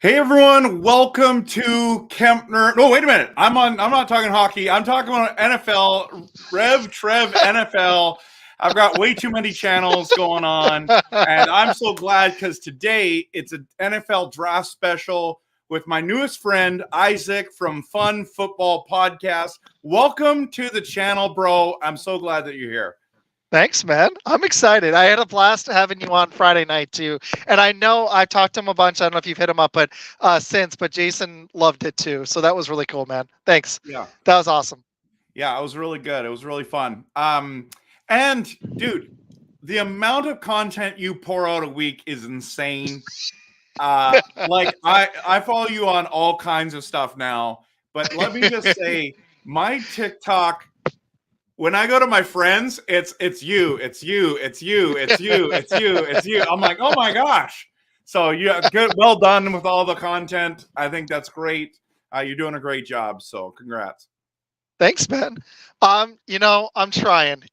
Hey everyone, welcome to Kempner. No, wait a minute. I'm not talking hockey. I'm talking about NFL. Trev NFL. I've got way too many channels going on, and I'm so glad because today it's an NFL draft special with my newest friend Izac from Fun Football Podcast. Welcome to the channel, bro. I'm so glad that you're here. Thanks, man. I'm excited. I had a blast having you on Friday night too. And I know I've talked to him a bunch. I don't know if you've hit him up, but Jason loved it too. So that was really cool, man. Thanks. Yeah. That was awesome. Yeah, it was really good. It was really fun. And dude, the amount of content you pour out a week is insane. Like I follow you on all kinds of stuff now, but let me just say my TikTok, when I go to my friends, it's you. I'm like, oh my gosh. So yeah, good. Well done with all the content. I think that's great. You're doing a great job. So congrats. Thanks, man. I'm trying.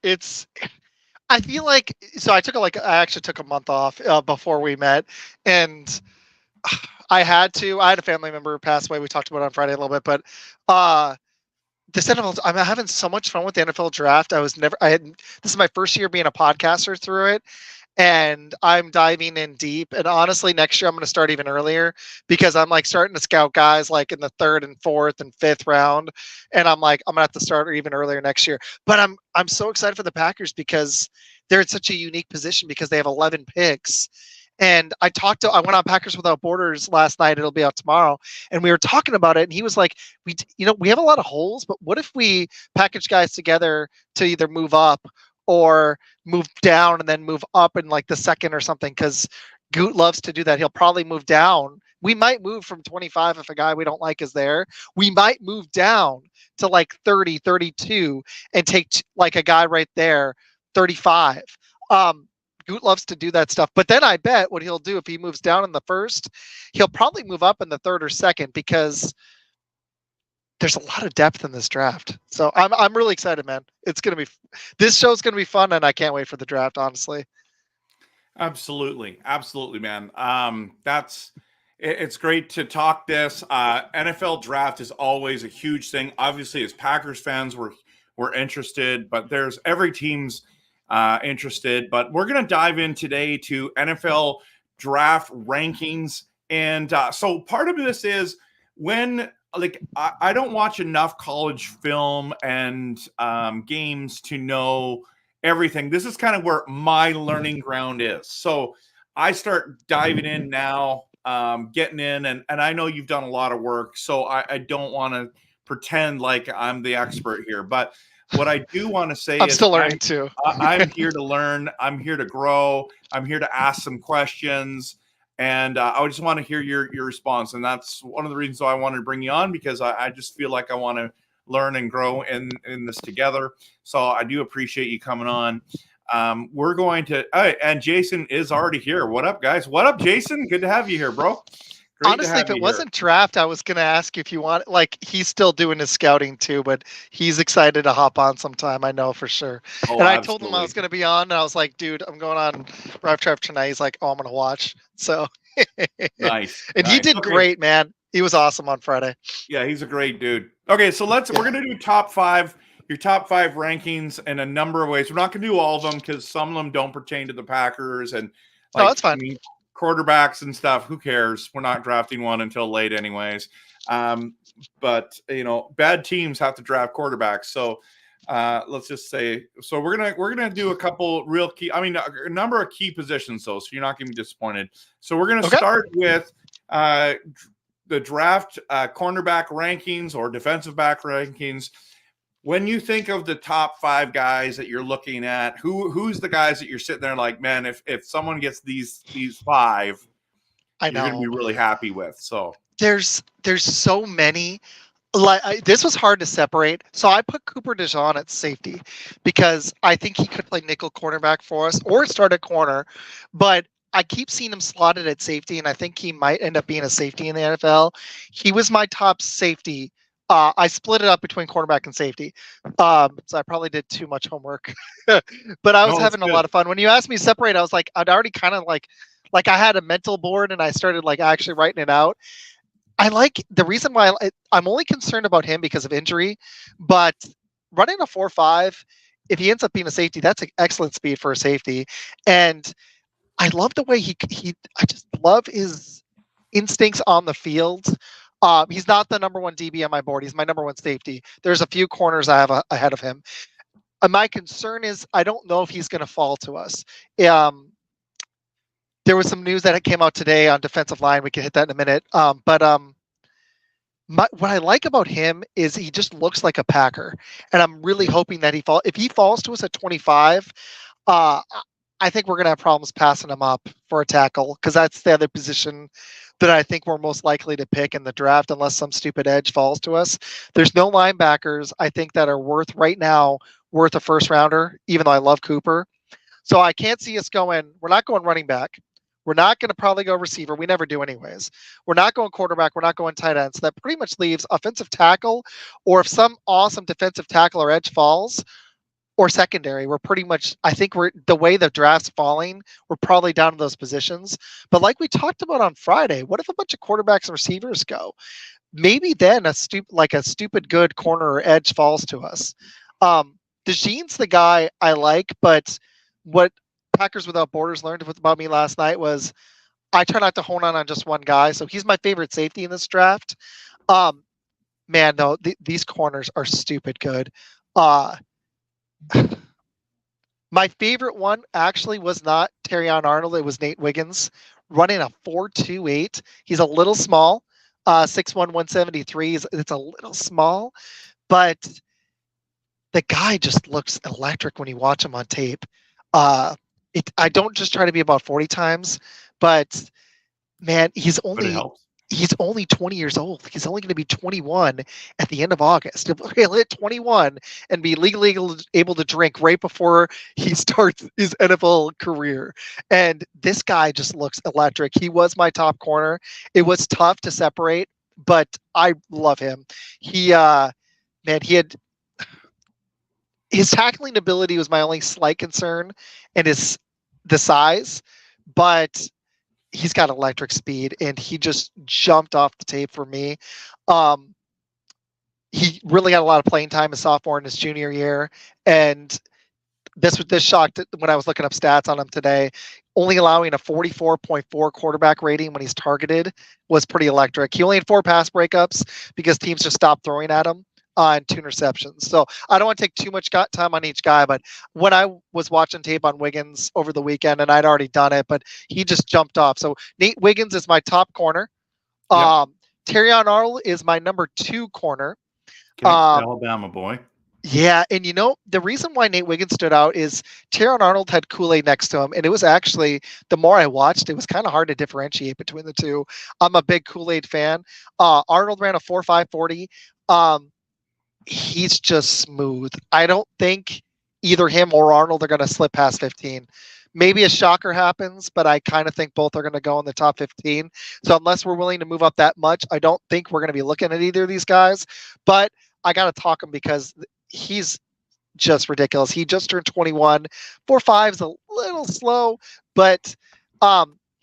I feel like, so I actually took a month off before we met, and I had a family member pass away. We talked about it on Friday a little bit, but this NFL, I'm having so much fun with the NFL draft. This is my first year being a podcaster through it, and I'm diving in deep. And honestly, next year I'm going to start even earlier because I'm like starting to scout guys like in the 3rd and 4th and 5th round. And I'm like, I'm going to have to start even earlier next year. But I'm so excited for the Packers because they're in such a unique position because they have 11 picks. And I went on Packers Without Borders last night. It'll be out tomorrow. And we were talking about it. And he was like, we have a lot of holes, but what if we package guys together to either move up or move down and then move up in like the 2nd or something? Because Goot loves to do that. He'll probably move down. We might move from 25 if a guy we don't like is there. We might move down to like 30, 32 and take like a guy right there, 35. Goot loves to do that stuff. But then I bet what he'll do if he moves down in the 1st, he'll probably move up in the 3rd or 2nd because there's a lot of depth in this draft. So I'm really excited, man. This show's gonna be fun, and I can't wait for the draft, honestly. Absolutely, man. It's great to talk this. NFL draft is always a huge thing. Obviously, as Packers fans, we're interested, but there's every team's interested. But we're going to dive in today to NFL draft rankings. And so part of this is when I don't watch enough college film and games to know everything. This is kind of where my learning ground is. So I start diving in now, getting in, and I know you've done a lot of work, so I don't want to pretend like I'm the expert here. But what I do want to say I'm is still learning too. I'm here to learn. I'm here to grow. I'm here to ask some questions. And I just want to hear your response. And that's one of the reasons why I wanted to bring you on, because I just feel like I want to learn and grow in this together. So I do appreciate you coming on. We're going to, and Jason is already here. What up, guys? What up, Jason? Good to have you here, bro. Great. Honestly, if it wasn't draft, I was going to ask if you want, like, he's still doing his scouting too, but he's excited to hop on sometime. I know for sure. Oh, and I absolutely. told him I was going to be on, and I was like, dude, I'm going on draft tonight. He's like, oh, I'm going to watch. So nice. And nice. He did great, man. He was awesome on Friday. Yeah, he's a great dude. Okay, so we're going to do top 5, your top 5 rankings in a number of ways. We're not going to do all of them because some of them don't pertain to the Packers, and like, that's fine. Quarterbacks and stuff, who cares? We're not drafting one until late anyways. But bad teams have to draft quarterbacks. So let's just say, so we're gonna do a couple real key, a number of key positions though, so you're not gonna be disappointed. So we're gonna start with the draft cornerback rankings or defensive back rankings, when you think of the top 5 guys that you're looking at, who's the guys that you're sitting there like, man, if someone gets these 5, I you're going to know be really happy with. So there's so many. Like this was hard to separate. So I put Cooper DeJean at safety because I think he could play nickel cornerback for us or start at corner, but I keep seeing him slotted at safety, and I think he might end up being a safety in the NFL. He was my top safety. I split it up between cornerback and safety, so I probably did too much homework. But I was no, it's having a good. lot of fun. When you asked me to separate, I was like, I'd already kind of like I had a mental board, and I started like actually writing it out. I like the reason why I'm only concerned about him because of injury, but running a 4.5, if he ends up being a safety, that's an excellent speed for a safety. And I love the way I just love his instincts on the field. He's not the number 1 DB on my board. He's my number 1 safety. There's a few corners I have ahead of him. My concern is I don't know if he's going to fall to us. There was some news that came out today on defensive line. We can hit that in a minute. But what I like about him is he just looks like a Packer, and I'm really hoping that if he falls to us at 25, I think we're gonna have problems passing him up for a tackle because that's the other position that I think we're most likely to pick in the draft unless some stupid edge falls to us. There's no linebackers I think that are worth a first rounder, even though I love Cooper. So I can't see us going. We're not going running back. We're not going to probably go receiver. We never do anyways. We're not going quarterback. We're not going tight end. So that pretty much leaves offensive tackle, or if some awesome defensive tackle or edge falls, or secondary. We're pretty much, I think the way the draft's falling, we're probably down to those positions. But like we talked about on Friday, what if a bunch of quarterbacks and receivers go? Maybe then a stupid good corner or edge falls to us. DeJean's the guy I like, but what Packers Without Borders learned about me last night was I try not to hone on just one guy. So he's my favorite safety in this draft. Man, though, these corners are stupid good. My favorite one actually was not Terrion Arnold. It was Nate Wiggins running a 4.28. He's a little small, 6'1", 173. It's a little small, but the guy just looks electric when you watch him on tape. I don't just try to be about 40 times, but man, he's only 20 years old. He's only going to be 21 at the end of August. He'll hit 21 and be legally able to drink right before he starts his NFL career. And this guy just looks electric. He was my top corner. It was tough to separate, but I love him. He had his tackling ability was my only slight concern, and the size, but he's got electric speed, and he just jumped off the tape for me. He really got a lot of playing time his sophomore and his junior year, and this shocked when I was looking up stats on him today. Only allowing a 44.4 quarterback rating when he's targeted was pretty electric. He only had 4 pass breakups because teams just stopped throwing at him. And 2 interceptions. So I don't want to take too much time on each guy, but when I was watching tape on Wiggins over the weekend, and I'd already done it, but he just jumped off. So Nate Wiggins is my top corner. Yep. Terrion Arnold is my number 2 corner. Alabama boy. Yeah, and the reason why Nate Wiggins stood out is Terrion Arnold had Kool-Aid next to him, and it was actually, the more I watched, it was kind of hard to differentiate between the two. I'm a big Kool-Aid fan. Arnold ran a 4.540. He's just smooth. I don't think either him or Arnold are going to slip past 15. Maybe a shocker happens, but I kind of think both are going to go in the top 15. So unless we're willing to move up that much, I don't think we're going to be looking at either of these guys. But I got to talk him because he's just ridiculous. He just turned 21. 4.5 is a little slow, but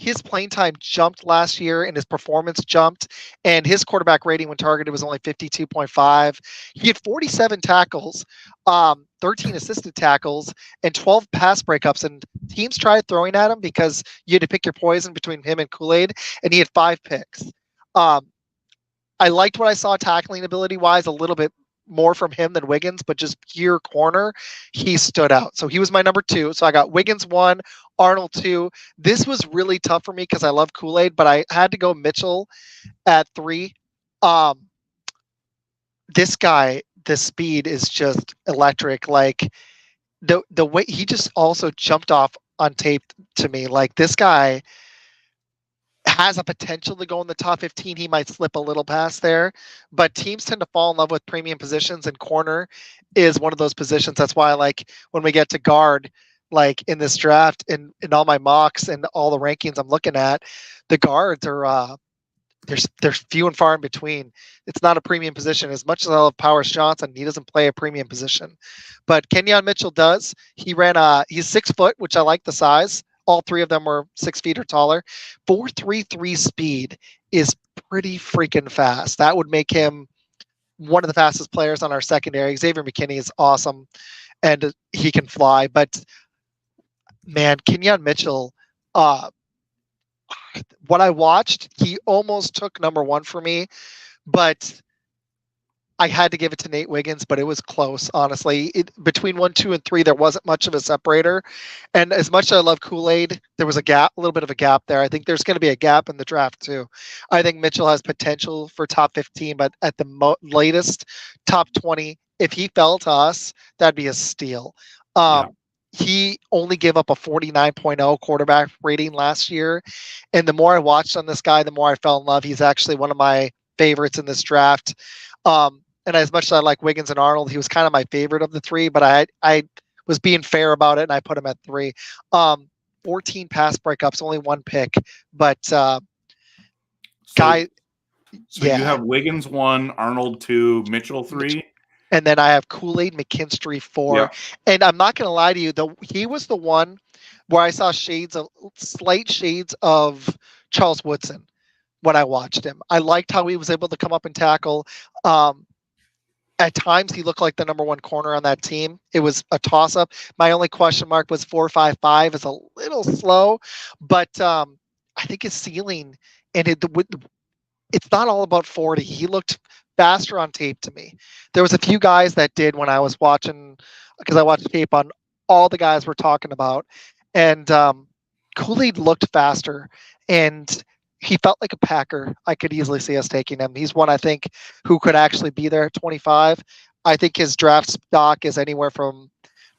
his playing time jumped last year and his performance jumped, and his quarterback rating when targeted was only 52.5. He had 47 tackles, 13 assisted tackles, and 12 pass breakups, and teams tried throwing at him because you had to pick your poison between him and Kool-Aid, and he had 5 picks. I liked what I saw tackling ability wise a little bit more from him than Wiggins, but just pure corner, he stood out. So he was my number 2. So I got Wiggins 1, Arnold 2. This was really tough for me because I love Kool-Aid, but I had to go Mitchell at 3. This guy, the speed is just electric. Like the way he just also jumped off on tape to me. Like this guy has a potential to go in the top 15. He might slip a little past there, but teams tend to fall in love with premium positions, and corner is one of those positions. That's why, like, when we get to guard, like in this draft and in all my mocks and all the rankings I'm looking at, the guards are there's few and far in between. It's not a premium position. As much as I love Powers Johnson, he doesn't play a premium position, but Kenyon Mitchell does. He's 6 foot, which I like the size. All 3 of them were 6 feet or taller. 4.33 speed is pretty freaking fast. That would make him one of the fastest players on our secondary. Xavier McKinney is awesome, and he can fly. But man, Kenyon Mitchell, what I watched, he almost took number 1 for me, but I had to give it to Nate Wiggins, but it was close, honestly. Between 1, 2, and 3, there wasn't much of a separator. And as much as I love Kool-Aid, there was a little bit of a gap there. I think there's going to be a gap in the draft, too. I think Mitchell has potential for top 15, but at the latest, top 20. If he fell to us, that'd be a steal. He only gave up a 49.0 quarterback rating last year. And the more I watched on this guy, the more I fell in love. He's actually one of my favorites in this draft. And as much as I like Wiggins and Arnold, he was kind of my favorite of the 3, but I was being fair about it, and I put him at 3. 14 pass breakups, only 1 pick, but So you have Wiggins 1, Arnold 2, Mitchell 3. And then I have Kool-Aid McKinstry 4. Yeah. And I'm not going to lie to you, he was the one where I saw slight shades of Charles Woodson when I watched him. I liked how he was able to come up and tackle. At times, he looked like the number 1 corner on that team. It was a toss-up. My only question mark was 4.55 is a little slow, but I think his ceiling, and it's not all about 40. He looked faster on tape to me. There was a few guys that did when I was watching, because I watched tape on all the guys we're talking about, and Kool-Aid looked faster, and he felt like a Packer. I could easily see us taking him. He's one, I think, who could actually be there at 25. I think his draft stock is anywhere from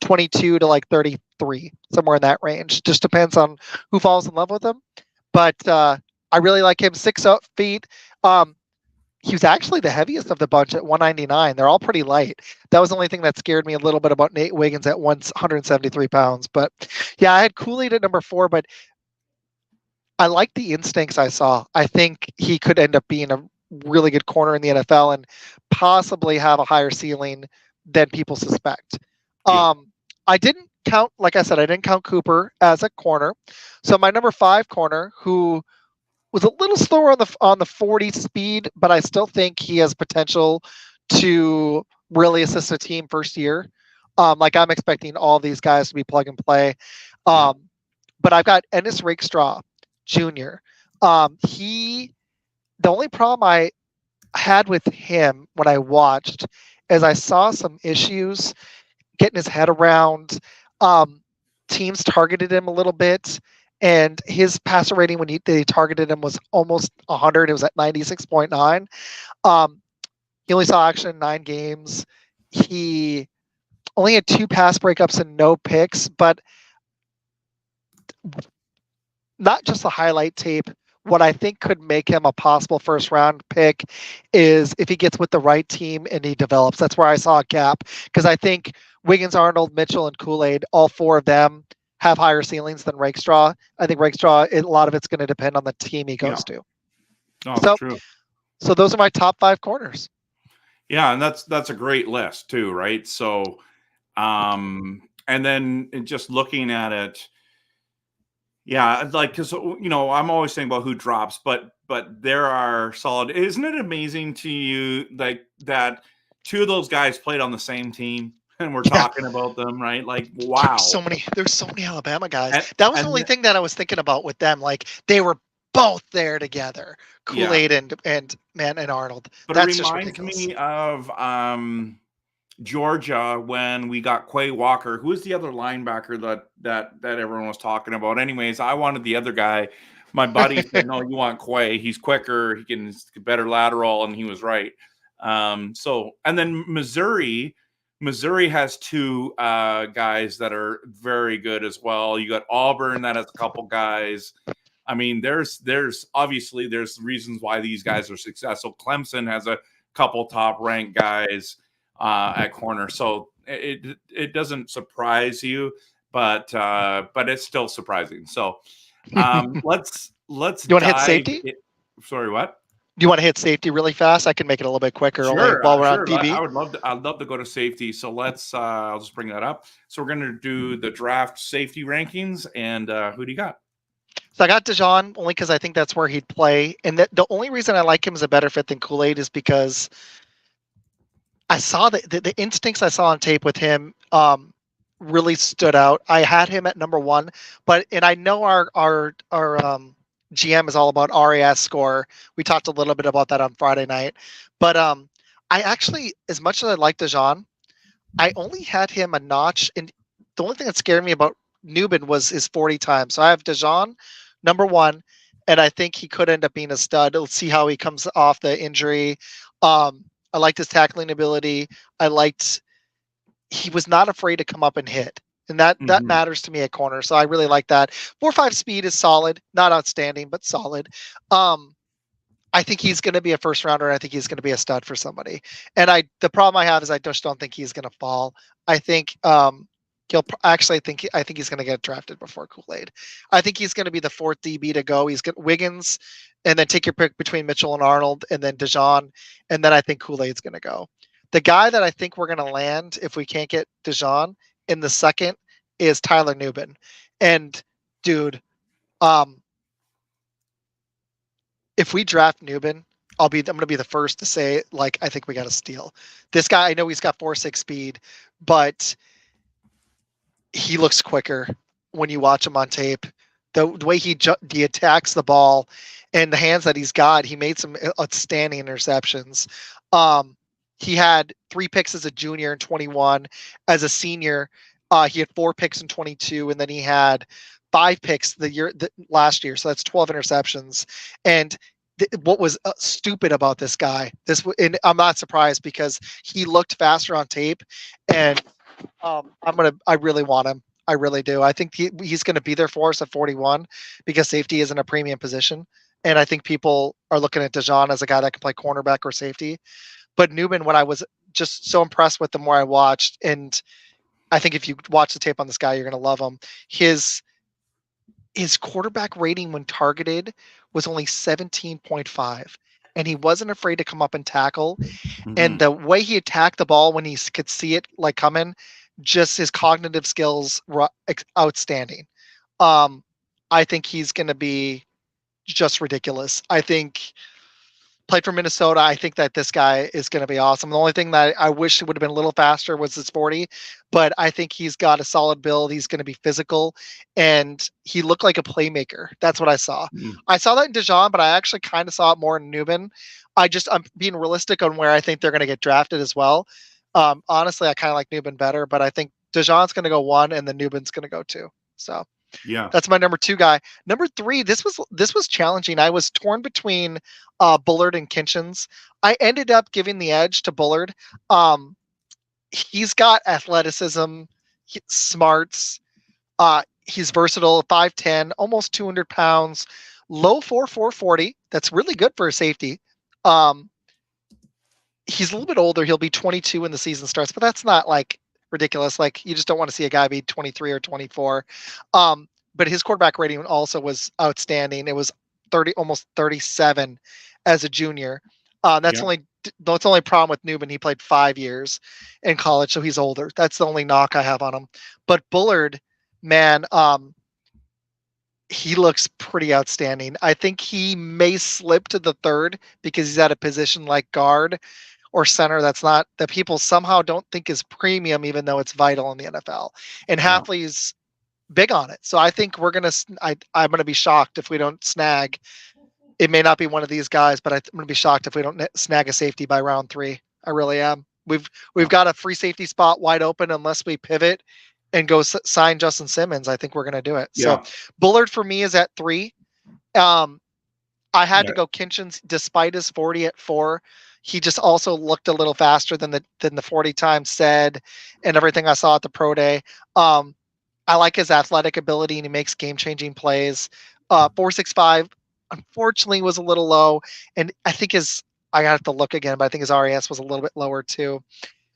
22 to like 33, somewhere in that range. Just depends on who falls in love with him. But I really like him. 6 feet. He was actually the heaviest of the bunch at 199. They're all pretty light. That was the only thing that scared me a little bit about Nate Wiggins at 173 pounds. But yeah, I had Kool-Aid at number 4, but I like the instincts I saw. I think he could end up being a really good corner in the NFL and possibly have a higher ceiling than people suspect. Yeah. I didn't count, like I said, I didn't count Cooper as a corner. So my number 5 corner, who was a little slower on the 40 speed, but I still think he has potential to really assist a team first year. Like I'm expecting all these guys to be plug and play. But I've got Ennis Rakestraw Jr. The only problem I had with him when I watched is I saw some issues getting his head around. Teams targeted him a little bit, and his passer rating when they targeted him was almost 100. It was at 96.9. He only saw action in 9 games. He only had 2 pass breakups and no picks, but not just the highlight tape. What I think could make him a possible first round pick is if he gets with the right team and he develops. That's where I saw a gap, because I think Wiggins, Arnold, Mitchell, and Kool-Aid, all 4 of them have higher ceilings than Rakestraw. I think Rakestraw, a lot of it's going to depend on the team he goes to. Oh, true. So those are my top 5 corners. Yeah, and that's a great list too, right? So, and then just looking at it, yeah, like, because I'm always thinking about who drops, but there are solid. Isn't it amazing to you like that 2 of those guys played on the same team, and we're talking about them, right? Like, wow, there's so many Alabama guys. That was the only thing that I was thinking about with them. Like, they were both there together. Yeah. Kool-Aid and Arnold. But it That's just reminds ridiculous. me of Georgia when we got Quay Walker. Who was the other linebacker that everyone was talking about? Anyways, I wanted the other guy. My buddy said, "No, you want Quay. He's quicker. He can better lateral," and he was right. So, and then Missouri has two guys that are very good as well. You got Auburn that has a couple guys. I mean, there's obviously there's reasons why these guys are successful. Clemson has a couple top ranked guys at corner, so it doesn't surprise you, but it's still surprising. So let's You want to hit dive. safety? Sorry, what? Do you want to hit safety really fast? I can make it a little bit quicker. Sure, While we're on sure. DB. I would love to. I'd love to go to safety. So let's. I'll just bring that up. So we're going to do the draft safety rankings, and who do you got? So I got Dijon only because I think that's where he'd play, and the only reason I like him as a better fit than Kool-Aid is because I saw the instincts I saw on tape with him really stood out. I had him at number 1, and I know our GM is all about RAS score. We talked a little bit about that on Friday night, but I actually, as much as I like Dijon, I only had him a notch, and the only thing that scared me about Newman was his 40 time. So I have Dijon number 1, and I think he could end up being a stud. Let's see how he comes off the injury. I liked his tackling ability. He was not afraid to come up and hit. And that matters to me at corner. So I really like that. 4.5 speed is solid, not outstanding, but solid. I think he's going to be a first rounder. And I think he's going to be a stud for somebody. And the problem I have is I just don't think he's going to fall. I think I think he's going to get drafted before Kool-Aid. I think he's going to be the 4th DB to go. He's got Wiggins, and then take your pick between Mitchell and Arnold, and then Dijon, and then I think Kool-Aid's going to go. The guy that I think we're going to land if we can't get Dijon in the 2nd is Tyler Newman. And dude, if we draft Newman, I'm going to be the first to say, like, I think we got to steal this guy. I know he's got 4.6 speed, but he looks quicker when you watch him on tape. The way he attacks the ball and the hands that he's got, he made some outstanding interceptions. He had 3 picks as a junior in 21. As a senior, he had 4 picks in 22, and then he had 5 picks last year. So that's 12 interceptions. And what was stupid about this guy? And I'm not surprised because he looked faster on tape, and I really want him. I really do. I think he's going to be there for us at 41 because safety isn't a premium position. And I think people are looking at Dijon as a guy that can play cornerback or safety. But Newman, when I was just so impressed with the more I watched, and I think if you watch the tape on this guy, you're going to love him. His quarterback rating when targeted was only 17.5. And he wasn't afraid to come up and tackle. Mm-hmm. And the way he attacked the ball when he could see it like coming, just his cognitive skills were outstanding. I think he's going to be just ridiculous. I think played for Minnesota. I think that this guy is going to be awesome. The only thing that I wish it would have been a little faster was his 40, but I think he's got a solid build. He's going to be physical, and he looked like a playmaker. That's what I saw. I saw that in Dijon, but I actually kind of saw it more in Newman. I'm being realistic on where I think they're going to get drafted as well. Honestly, I kind of like Newman better, but I think Dijon's going to go 1 and then Newman's going to go 2. So yeah, that's my number 2 guy. Number 3, this was challenging. I was torn between Bullard and Kinchins. I ended up giving the edge to Bullard. He's got athleticism, smarts. He's versatile, 5'10", almost 200 pounds, low 4.40. That's really good for a safety. He's a little bit older. He'll be 22 when the season starts, but that's not like ridiculous. Like, you just don't want to see a guy be 23 or 24. But his quarterback rating also was outstanding. It was almost 37 as a junior. That's the only problem with Newman. He played 5 years in college, so he's older. That's the only knock I have on him. But Bullard, man, he looks pretty outstanding. I think he may slip to the 3rd because he's at a position like guard or center that people somehow don't think is premium, even though it's vital in the NFL. And Hafley's big on it. So I think we're gonna. I'm gonna be shocked if we don't snag. It may not be one of these guys, but I'm gonna be shocked if we don't snag a safety by round 3. I really am. We've got a free safety spot wide open unless we pivot and go sign Justin Simmons. I think we're gonna do it. Yeah. So Bullard for me is at 3. I had Yeah. to go Kinchins despite his 40 at 4. He just also looked a little faster than the 40 times said, and everything I saw at the pro day. I like his athletic ability, and he makes game-changing plays. 4.65, unfortunately, was a little low, and I think I have to look again, but I think his RAS was a little bit lower too.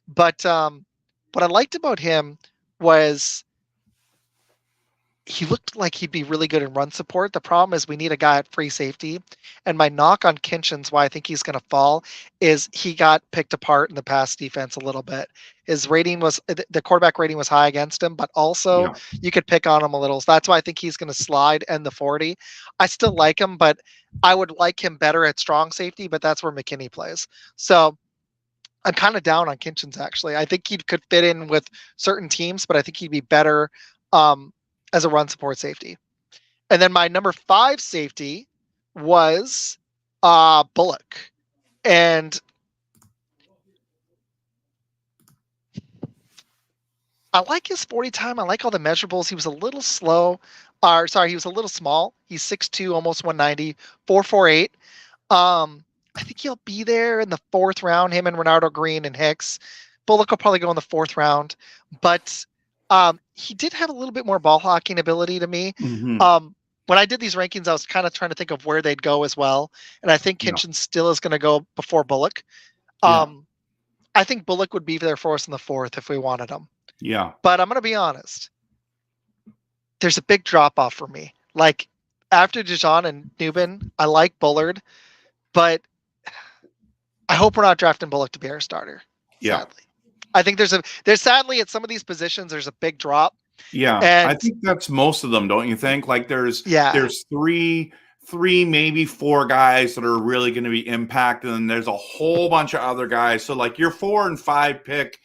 But what I liked about him was he looked like he'd be really good in run support. The problem is we need a guy at free safety. And my knock on Kinchins, why I think he's going to fall, is he got picked apart in the pass defense a little bit. His rating was, the quarterback rating was high against him, but also you could pick on him a little. So that's why I think he's going to slide and the 40. I still like him, but I would like him better at strong safety, but that's where McKinney plays. So I'm kind of down on Kinchins, actually. I think he could fit in with certain teams, but I think he'd be better as a run support safety. And then my number 5 safety was Bullock. And I like his 40 time. I like all the measurables. He was a little slow. He was a little small. He's 6'2", almost 190, 4.48. I think he'll be there in the 4th round, him and Renardo Green and Hicks. Bullock will probably go in the 4th round. But he did have a little bit more ball hawking ability to me. Mm-hmm. When I did these rankings, I was kind of trying to think of where they'd go as well. And I think Kinchins still is going to go before Bullock. I think Bullock would be there for us in the 4th if we wanted him. Yeah. But I'm going to be honest. There's a big drop off for me. Like after Dijon and Newbin, I like Bullard, but I hope we're not drafting Bullock to be our starter. Yeah. Sadly. I think there's sadly at some of these positions, there's a big drop. Yeah. And I think that's most of them, don't you think? Like there's three, maybe 4 guys that are really going to be impacted, and there's a whole bunch of other guys. So like your 4 and 5 pick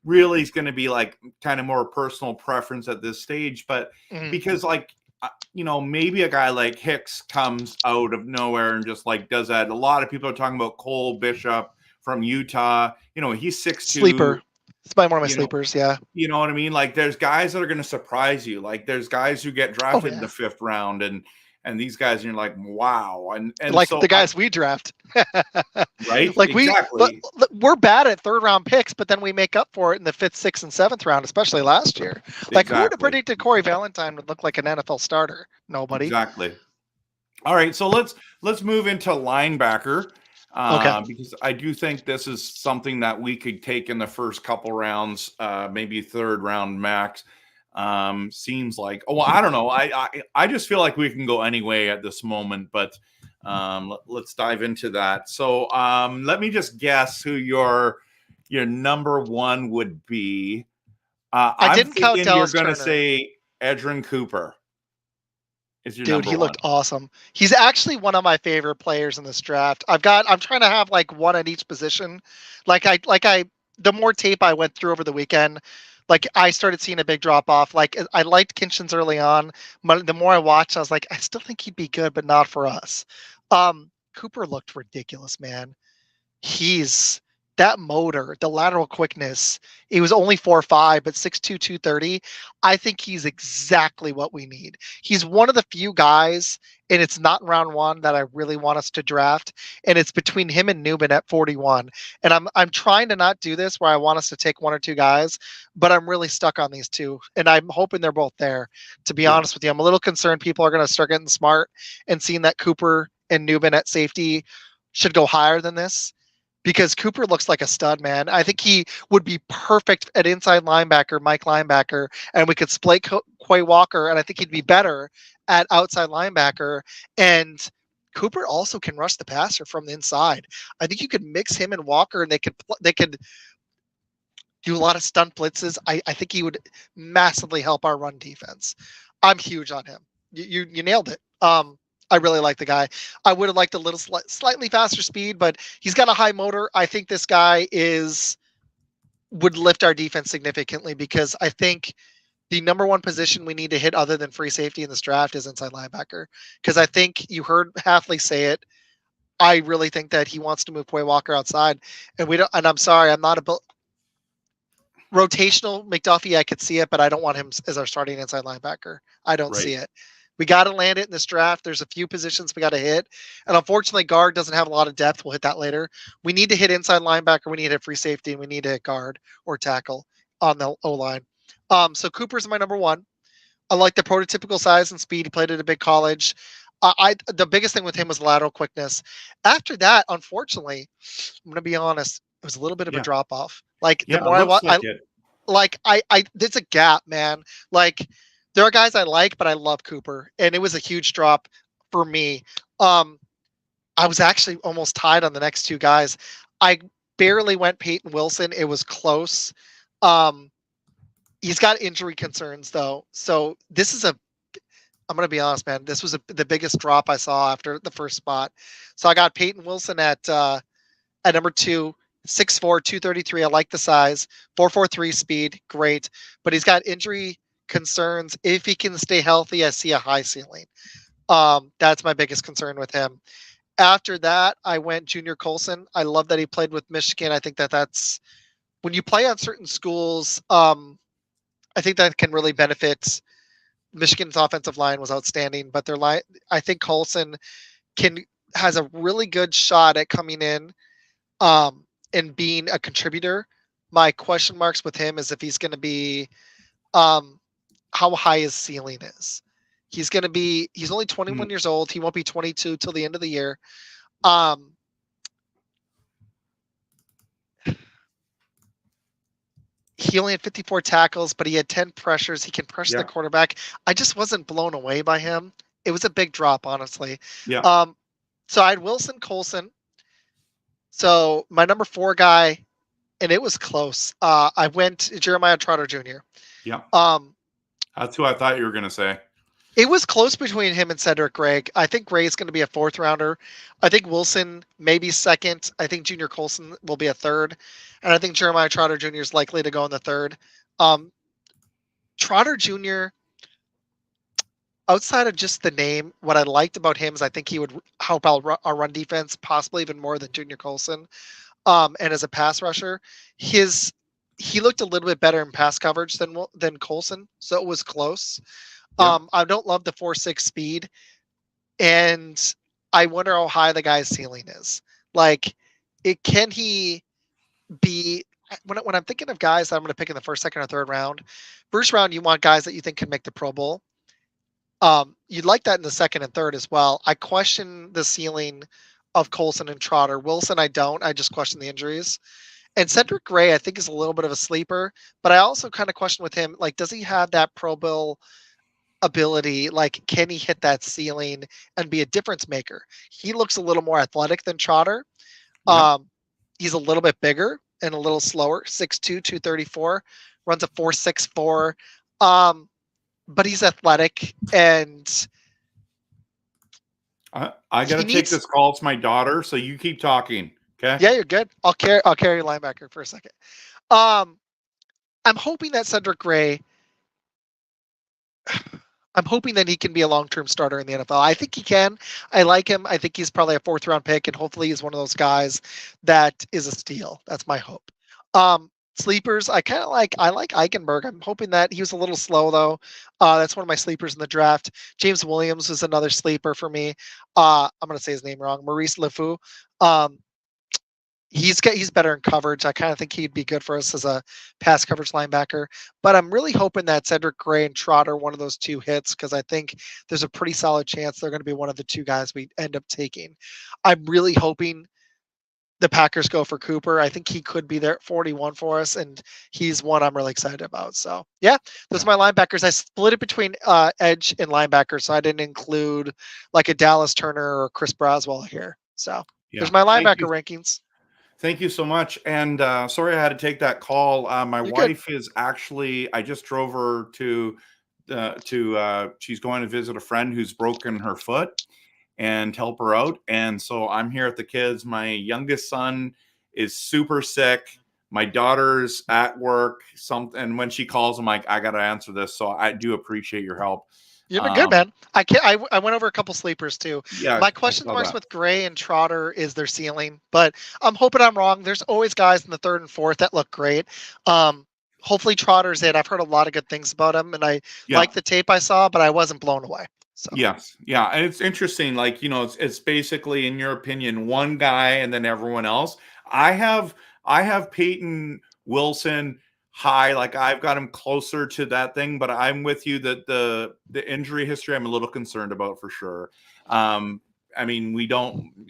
really is going to be like kind of more personal preference at this stage. But because like, maybe a guy like Hicks comes out of nowhere and just like does that. A lot of people are talking about Cole Bishop from Utah. He's 6'2". Sleeper. It's by one of my sleepers, yeah. You know what I mean? Like there's guys that are going to surprise you. Like there's guys who get drafted in the 5th round and these guys, and you're like, wow. And like so the guys we draft. Right? Like exactly. we're bad at 3rd round picks, but then we make up for it in the 5th, 6th, and 7th round, especially last year. Like who would have predicted Corey Valentine would look like an NFL starter? Nobody. Exactly. All right. So let's move into linebacker. Because I do think this is something that we could take in the first couple rounds, maybe 3rd round max. Seems like, I don't know. I just feel like we can go any way at this moment, but let's dive into that. So let me just guess who your number 1 would be. I didn't count Dallas You're going to Turner. say Edgerrin Cooper. Dude, he looked awesome. He's actually one of my favorite players in this draft. I'm trying to have like 1 at each position. The more tape I went through over the weekend, like I started seeing a big drop off. Like I liked Kinchins early on, but the more I watched, I was like, I still think he'd be good, but not for us. Cooper looked ridiculous, man. He's that motor, the lateral quickness. He was only 4'5", but 6'2", 230. I think he's exactly what we need. He's one of the few guys, and it's not round 1 that I really want us to draft. And it's between him and Newman at 41. And I'm trying to not do this where I want us to take 1 or 2 guys, but I'm really stuck on these 2. And I'm hoping they're both there. To be honest with you, I'm a little concerned people are going to start getting smart and seeing that Cooper and Newman at safety should go higher than this. Because Cooper looks like a stud, man. I think he would be perfect at inside linebacker, Mike linebacker, and we could split Quay Walker, and I think he'd be better at outside linebacker. And Cooper also can rush the passer from the inside. I think you could mix him and Walker, and they could do a lot of stunt blitzes. I think he would massively help our run defense. I'm huge on him. You nailed it. I really like the guy. I would have liked a little slightly faster speed, but he's got a high motor. I think this guy would lift our defense significantly because I think the number one position we need to hit other than free safety in this draft is inside linebacker. Because I think you heard Halfley say it. I really think that he wants to move Quay Walker outside. And we don't, and I'm sorry, I'm not a rotational McDuffie. I could see it, but I don't want him as our starting inside linebacker. I don't see it. We got to land it in this draft. There's a few positions we got to hit. And unfortunately, guard doesn't have a lot of depth. We'll hit that later. We need to hit inside linebacker. We need to hit free safety, and we need to hit guard or tackle on the O-line. So Cooper's my number one. I like the prototypical size and speed. He played at a big college. The biggest thing with him was lateral quickness. After that, unfortunately, I'm going to be honest, it was a little bit of a drop off. Like the more there's a gap, man. Like there are guys I like, but I love Cooper, and it was a huge drop for me. I was actually almost tied on the next two guys. I barely went Peyton Wilson. It was close. He's got injury concerns though, so this is I'm gonna be honest, man. This was the biggest drop I saw after the first spot. So I got Peyton Wilson at number 2. 6'4", 233. I like the size. 4.43 speed, great. But he's got injury concerns. If he can stay healthy, I see a high ceiling. That's my biggest concern with him. After that, I went Junior Colson. I love that he played with Michigan. I think that's when you play on certain schools. I think that can really benefit. Michigan's offensive line was outstanding, but their line. I think Colson has a really good shot at coming in. And being a contributor. My question marks with him is if he's going to be, how high his ceiling is. He's only 21 years old. He won't be 22 till the end of the year. He only had 54 tackles, but he had 10 pressures. He can pressure the quarterback. I just wasn't blown away by him. It was a big drop, honestly. Yeah. So I had Wilson Colson. So my number 4 guy, and it was close. I went Jeremiah Trotter Jr. Yeah. That's who I thought you were going to say. It was close between him and Cedric Gray. I think Gray is going to be a 4th rounder. I think Wilson maybe 2nd. I think Junior Colson will be a 3rd. And I think Jeremiah Trotter Jr. is likely to go in the 3rd. Trotter Jr., outside of just the name, what I liked about him is I think he would help out our run defense, possibly even more than Junior Colson. And as a pass rusher, he looked a little bit better in pass coverage than Colson, so it was close. Yeah. I don't love the 4.6 speed, and I wonder how high the guy's ceiling is. Like, can he be? When I'm thinking of guys that I'm going to pick in the 1st, 2nd, or 3rd round, first round you want guys that you think can make the Pro Bowl. You'd like that in the 2nd and 3rd as well. I question the ceiling of Colson and Trotter. Wilson, I don't. I just question the injuries. And Cedric Gray, I think, is a little bit of a sleeper, but I also kind of question with him, like, does he have that Pro Bowl ability? Like, can he hit that ceiling and be a difference maker? He looks a little more athletic than Trotter. Yeah. He's a little bit bigger and a little slower, 6'2", 234, runs a 4.64. But he's athletic, and I got to take this call. It's my daughter, so you keep talking. Okay. Yeah, you're good. I'll carry linebacker for a second. I'm hoping that Cedric Gray. I'm hoping that he can be a long-term starter in the NFL. I think he can. I like him. I think he's probably a 4th round pick, and hopefully he's one of those guys that is a steal. That's my hope. Sleepers, I like Eichenberg. I'm hoping that he was a little slow though. That's one of my sleepers in the draft. James Williams is another sleeper for me. I'm going to say his name wrong. Maurice LeFou. He's better in coverage. I kind of think he'd be good for us as a pass coverage linebacker. But I'm really hoping that Cedric Gray and Trotter, one of those 2 hits, because I think there's a pretty solid chance they're going to be one of the 2 guys we end up taking. I'm really hoping the Packers go for Cooper. I think he could be there at 41 for us, and he's one I'm really excited about. So, yeah, those are my linebackers. I split it between edge and linebacker, so I didn't include like a Dallas Turner or Chris Braswell here. So, there's my linebacker rankings. Thank you so much. And sorry I had to take that call. My wife is actually, I just drove her to she's going to visit a friend who's broken her foot and help her out. And so I'm here at the kids. My youngest son is super sick. my daughter's at work. And when she calls, I'm like, I got to answer this. So I do appreciate your help. You're good, man. I went over a couple sleepers too. Yeah. My question marks with Gray and Trotter is their ceiling, but I'm hoping I'm wrong. There's always guys in the third and fourth that look great. Hopefully Trotter's it. I've heard a lot of good things about him, and I like the tape I saw, but I wasn't blown away. So. Yes. Yeah. And it's interesting. Like, it's basically, in your opinion, one guy and then everyone else. I have Peyton Wilson high. Like, I've got him closer to that thing, but I'm with you that the injury history I'm a little concerned about for sure. I mean,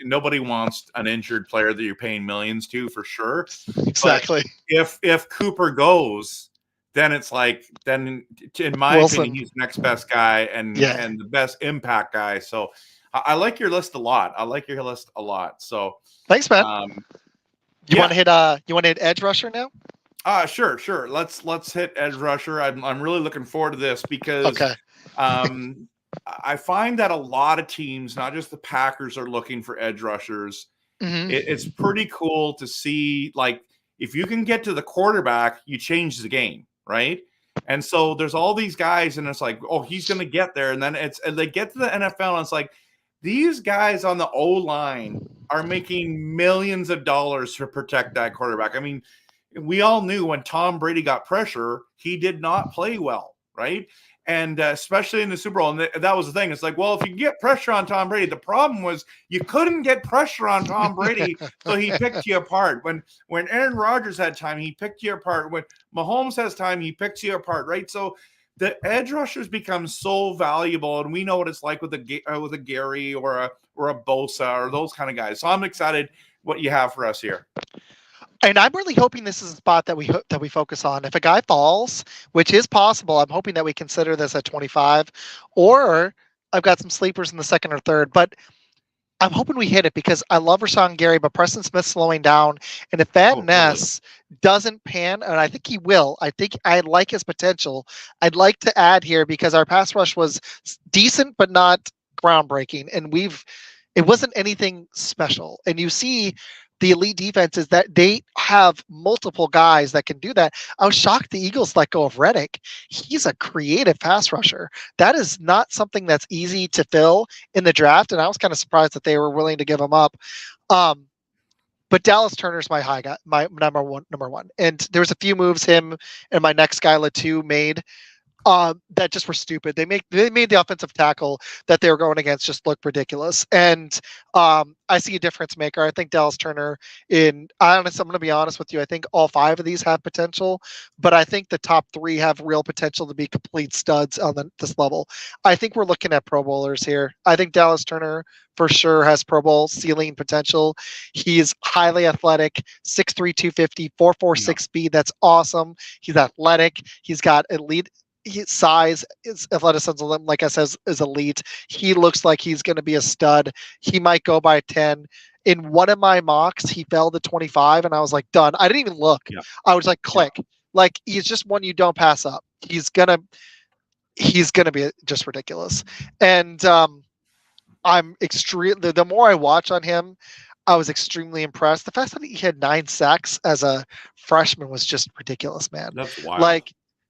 nobody wants an injured player that you're paying millions to, for sure. Exactly. But if Cooper goes, then it's like, in my opinion, he's the next best guy and the best impact guy. So I like your list a lot. So thanks, man. You want to hit edge rusher now? Sure. Let's hit edge rusher. I'm really looking forward to this because I find that a lot of teams, not just the Packers, are looking for edge rushers. Mm-hmm. It's pretty cool to see, like, if you can get to the quarterback, you change the game, right? And so there's all these guys, and it's like, oh, he's going to get there. And then they get to the NFL, and it's like, these guys on the O-line are making millions of dollars to protect that quarterback. I mean, we all knew when Tom Brady got pressure, he did not play well, right? And especially in the Super Bowl. And that was the thing. It's like, well, if you get pressure on Tom Brady, the problem was you couldn't get pressure on Tom Brady, so he picked you apart. When Aaron Rodgers had time, he picked you apart. When Mahomes has time, he picks you apart, right? So the edge rushers become so valuable, and we know what it's like with a Gary or a Bosa or those kind of guys. So I'm excited what you have for us here. And I'm really hoping this is a spot that we focus on. If a guy falls, which is possible, I'm hoping that we consider this at 25, or I've got some sleepers in the second or third. But I'm hoping we hit it because I love Rashawn Gary, but Preston Smith's slowing down. And if Van Ness doesn't pan, and I think he will, I think I like his potential. I'd like to add here because our pass rush was decent, but not groundbreaking. And it wasn't anything special. And you see the elite defense is that they have multiple guys that can do that. I was shocked the Eagles let go of Reddick. He's a creative pass rusher. That is not something that's easy to fill in the draft, and I was kind of surprised that they were willing to give him up. But Dallas Turner's my high guy, my number one. And there was a few moves him and my next guy Latu made that just were stupid. They made the offensive tackle that they were going against just look ridiculous. And I see a difference maker. I think Dallas Turner I'm going to be honest with you. I think all five of these have potential, but I think the top three have real potential to be complete studs on this level. I think we're looking at Pro Bowlers here. I think Dallas Turner for sure has Pro Bowl ceiling potential. He's highly athletic, 6'3", 250, 4.46 speed. That's awesome. He's athletic. He's got elite size, his athleticism, like I said, is elite. He looks like he's going to be a stud. He might go by 10. In one of my mocks, he fell to 25, and I was like, done. I didn't even look. Yeah. I was like, click. Yeah. Like, he's just one you don't pass up. He's gonna be just ridiculous. And I'm extremely. The more I watch on him, I was extremely impressed. The fact that he had 9 sacks as a freshman was just ridiculous, man. That's wild.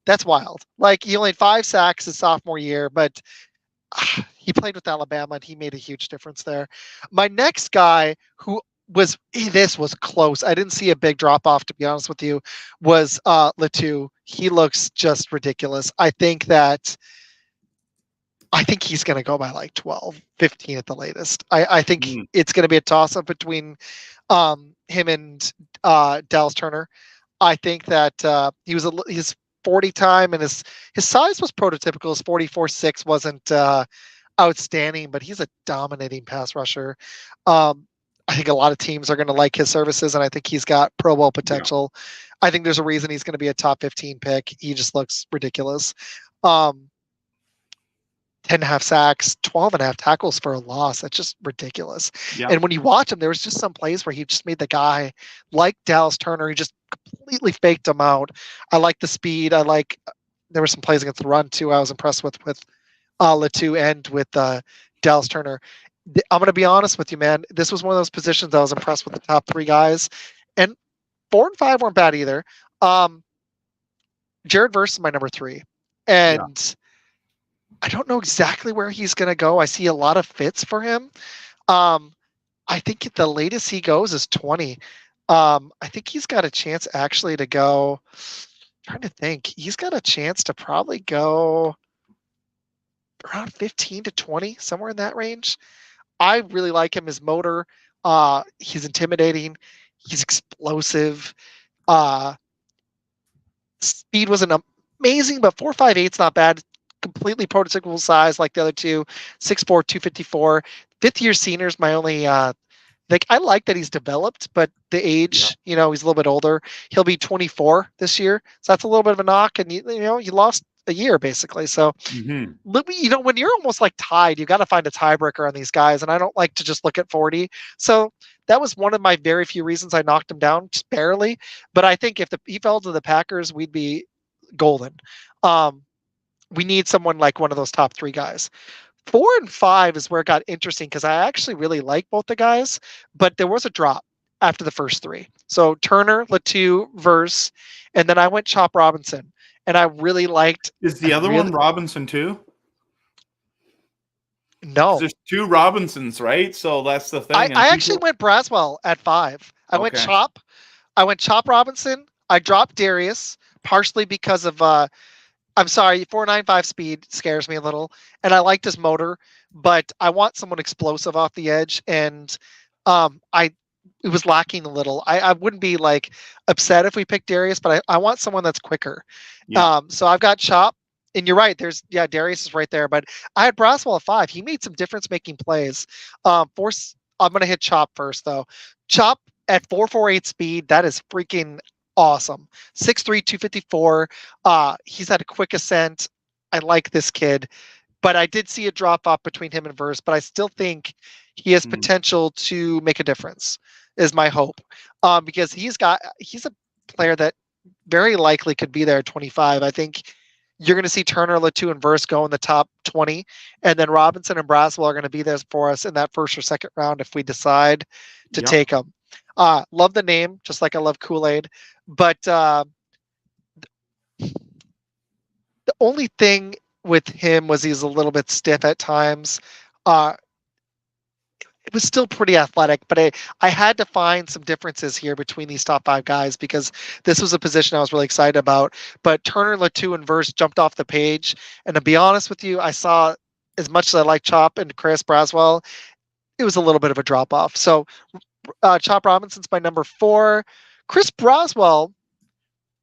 That's wild. Like, he only had 5 sacks his sophomore year, but he played with Alabama and he made a huge difference there. My next guy this was close. I didn't see a big drop off, to be honest with you, was Latu. He looks just ridiculous. I think he's going to go by like 12, 15 at the latest. I think it's going to be a toss up between him and Dallas Turner. I think that his 40 time and his size was prototypical. His 44.6 wasn't outstanding, but he's a dominating pass rusher. I think a lot of teams are going to like his services, and I think he's got Pro Bowl potential. Yeah. I think there's a reason he's going to be a top 15 pick. He just looks ridiculous. 10.5 sacks, 12.5 tackles for a loss. That's just ridiculous. Yeah. And when you watch him, there was just some plays where he just made the guy like Dallas Turner. He just completely faked him out. I like the speed. There were some plays against the run too. I was impressed with Latu and with Dallas Turner. I'm going to be honest with you, man. This was one of those positions I was impressed with the top 3 guys. And 4 and 5 weren't bad either. Jared Verse is my number 3. And I don't know exactly where he's going to go. I see a lot of fits for him. I think the latest he goes is 20. I think he's got a chance actually to go. I'm trying to think. He's got a chance to probably go around 15 to 20, somewhere in that range. I really like him. His motor, he's intimidating. He's explosive. Speed wasn't amazing, but 4.58's not bad. Completely prototypical size like the other two. 6'4", 254. Fifth-year senior's my only. I like that he's developed, but the age, he's a little bit older. He'll be 24 this year, so that's a little bit of a knock. And you lost a year basically. So, when you're almost like tied, you got to find a tiebreaker on these guys, and I don't like to just look at 40. So that was one of my very few reasons I knocked him down, just barely. But I think if he fell to the Packers, we'd be golden. We need someone like one of those top 3 guys. 4 and 5 is where it got interesting because I actually really like both the guys, but there was a drop after the first 3. So Turner, Latu, Verse, and then I went Chop Robinson, and I really liked. Is the other one Robinson too? No, there's 2 Robinsons, right? So that's the thing. I actually went Braswell at 5. I went Chop. I went Chop Robinson. I dropped Darius partially because of. I'm sorry, 4.95 speed scares me a little, and I liked his motor, but I want someone explosive off the edge, and it was lacking a little. I wouldn't be like upset if we picked Darius, but I want someone that's quicker. Yeah. So I've got Chop, and you're right. Darius is right there, but I had Braswell at 5. He made some difference-making plays. I'm going to hit Chop first, though. Chop at 4.48 speed, that is freaking awesome. 6'3", 254. He's had a quick ascent. I like this kid, but I did see a drop off between him and Verse, but I still think he has potential to make a difference, is my hope. Because he's a player that very likely could be there at 25. I think you're going to see Turner, Latu, and Verse go in the top 20, and then Robinson and Braswell are going to be there for us in that first or second round if we decide to take them. Love the name, just like I love Kool-Aid. But the only thing with him was he's a little bit stiff at times. It was still pretty athletic, but I had to find some differences here between these top 5 guys because this was a position I was really excited about. But Turner, Latu, and Verse jumped off the page. And to be honest with you, I saw, as much as I like Chop and Chris Braswell, it was a little bit of a drop-off. So Chop Robinson's my number 4. Chris Braswell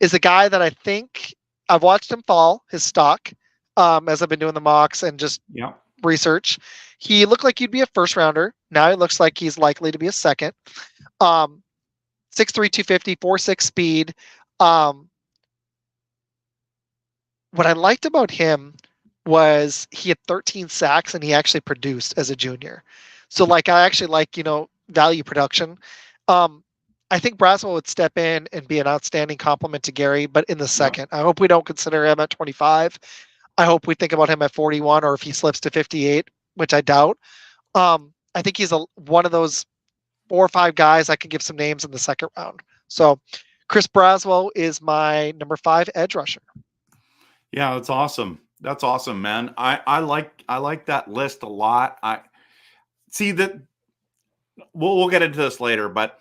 is a guy that I think I've watched him fall his stock as I've been doing the mocks and just research. He looked like he'd be a first rounder. Now he looks like he's likely to be a second. 6'3", 250, 4.6 speed. What I liked about him was he had 13 sacks and he actually produced as a junior. So I actually like, value production. I think Braswell would step in and be an outstanding compliment to Gary, but in the second. I hope we don't consider him at 25. I hope we think about him at 41, or if he slips to 58, which I doubt. I think he's one of those 4 or 5 guys I can give some names in the second round. So Chris Braswell is my number 5 edge rusher. Yeah, that's awesome. That's awesome, man. I like that list a lot. I see that we'll get into this later, but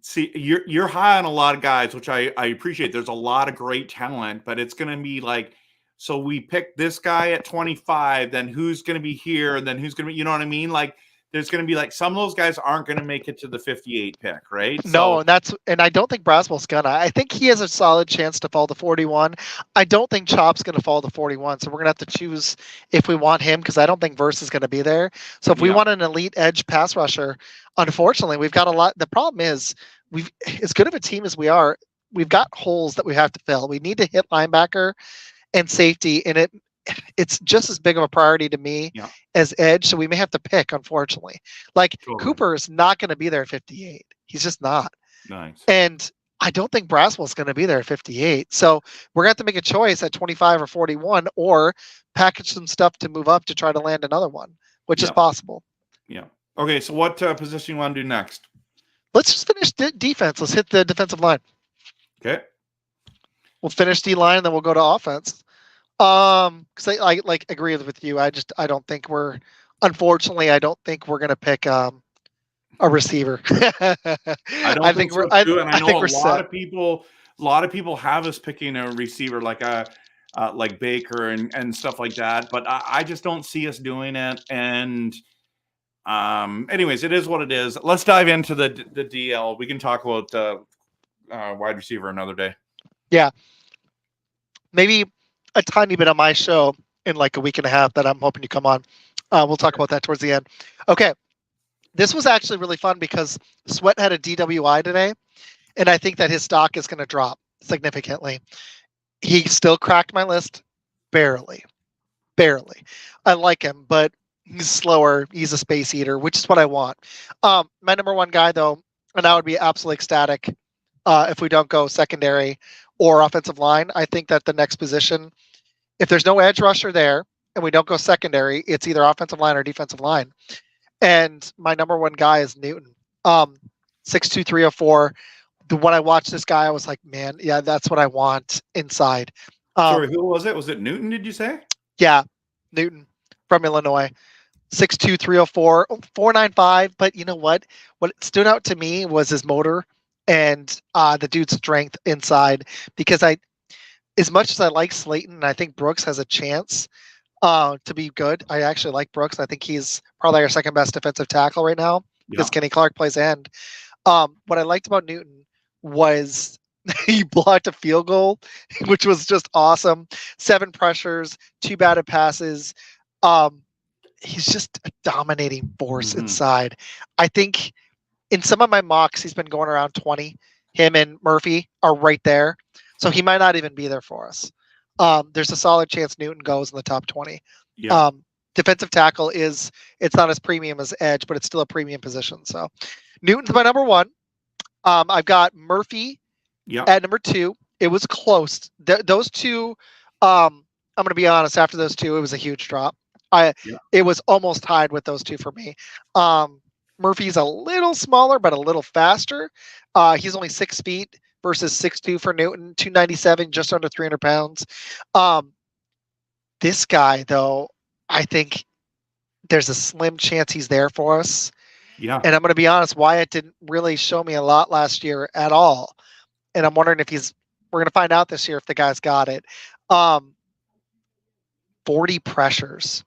see, you're high on a lot of guys, which I appreciate. There's a lot of great talent, but it's going to be like, so we picked this guy at 25, then who's going to be here, and then who's going to be, you know what I mean? Like, there's going to be like some of those guys aren't going to make it to the 58 pick, right? No, and I don't think Braswell's gonna. I think he has a solid chance to fall to 41. I don't think Chop's going to fall to 41, so we're going to have to choose if we want him, because I don't think Verse is going to be there. So if we want an elite edge pass rusher, unfortunately, we've got a lot. The problem is, as good of a team as we are, we've got holes that we have to fill. We need to hit linebacker and safety, and it's just as big of a priority to me as edge. So we may have to pick, unfortunately. Cooper is not going to be there at 58. He's just not. Nice. And I don't think Braswell's going to be there at 58. So we're going to have to make a choice at 25 or 41, or package some stuff to move up to try to land another one, which is possible. Yeah. Okay. So what position you want to do next? Let's just finish defense. Let's hit the defensive line. Okay. We'll finish D line and then we'll go to offense. Because I like agree with you. I don't think we're, unfortunately, I don't think we're gonna pick a receiver. I don't think so too, and I know think a we're lot set. of people have us picking a receiver like Baker and stuff like that, but I just don't see us doing it. And anyways, it is what it is. Let's dive into the DL. We can talk about wide receiver another day. Yeah, maybe a tiny bit on my show in like a week and a half that I'm hoping you come on. We'll talk about that towards the end. Okay, this was actually really fun because Sweat had a DWI today, and I think that his stock is going to drop significantly. He still cracked my list, barely. I like him, but he's slower. He's a space eater, which is what I want. My number one guy, though, and I would be absolutely ecstatic if we don't go secondary or offensive line. I think that the next position, if there's no edge rusher there and we don't go secondary, it's either offensive line or defensive line. And my number one guy is Newton. 6'2", 304. When I watched this guy, I was like, man, yeah, that's what I want inside. Sorry, who was it? Was it Newton, did you say? Yeah, Newton from Illinois. 6'2", 304, 495. But you know what? What stood out to me was his motor and the dude's strength inside. Because as much as I like Slayton, and I think Brooks has a chance to be good. I actually like Brooks. I think he's probably our second best defensive tackle right now because Kenny Clark plays end. What I liked about Newton was he blocked a field goal, which was just awesome. 7 pressures, 2 batted passes. He's just a dominating force inside. I think in some of my mocks, he's been going around 20. Him and Murphy are right there. So he might not even be there for us. There's a solid chance Newton goes in the top 20. Yeah. Defensive tackle it's not as premium as edge, but it's still a premium position. So Newton's my number one. I've got Murphy at number 2. It was close. Those two, I'm going to be honest, after those two, it was a huge drop. It was almost tied with those two for me. Murphy's a little smaller, but a little faster. He's only 6 feet versus 6'2" for Newton, 297, just under 300 pounds. This guy, though, I think there's a slim chance he's there for us. Yeah. And I'm going to be honest, Wyatt didn't really show me a lot last year at all. And I'm wondering if we're going to find out this year if the guy's got it. 40 pressures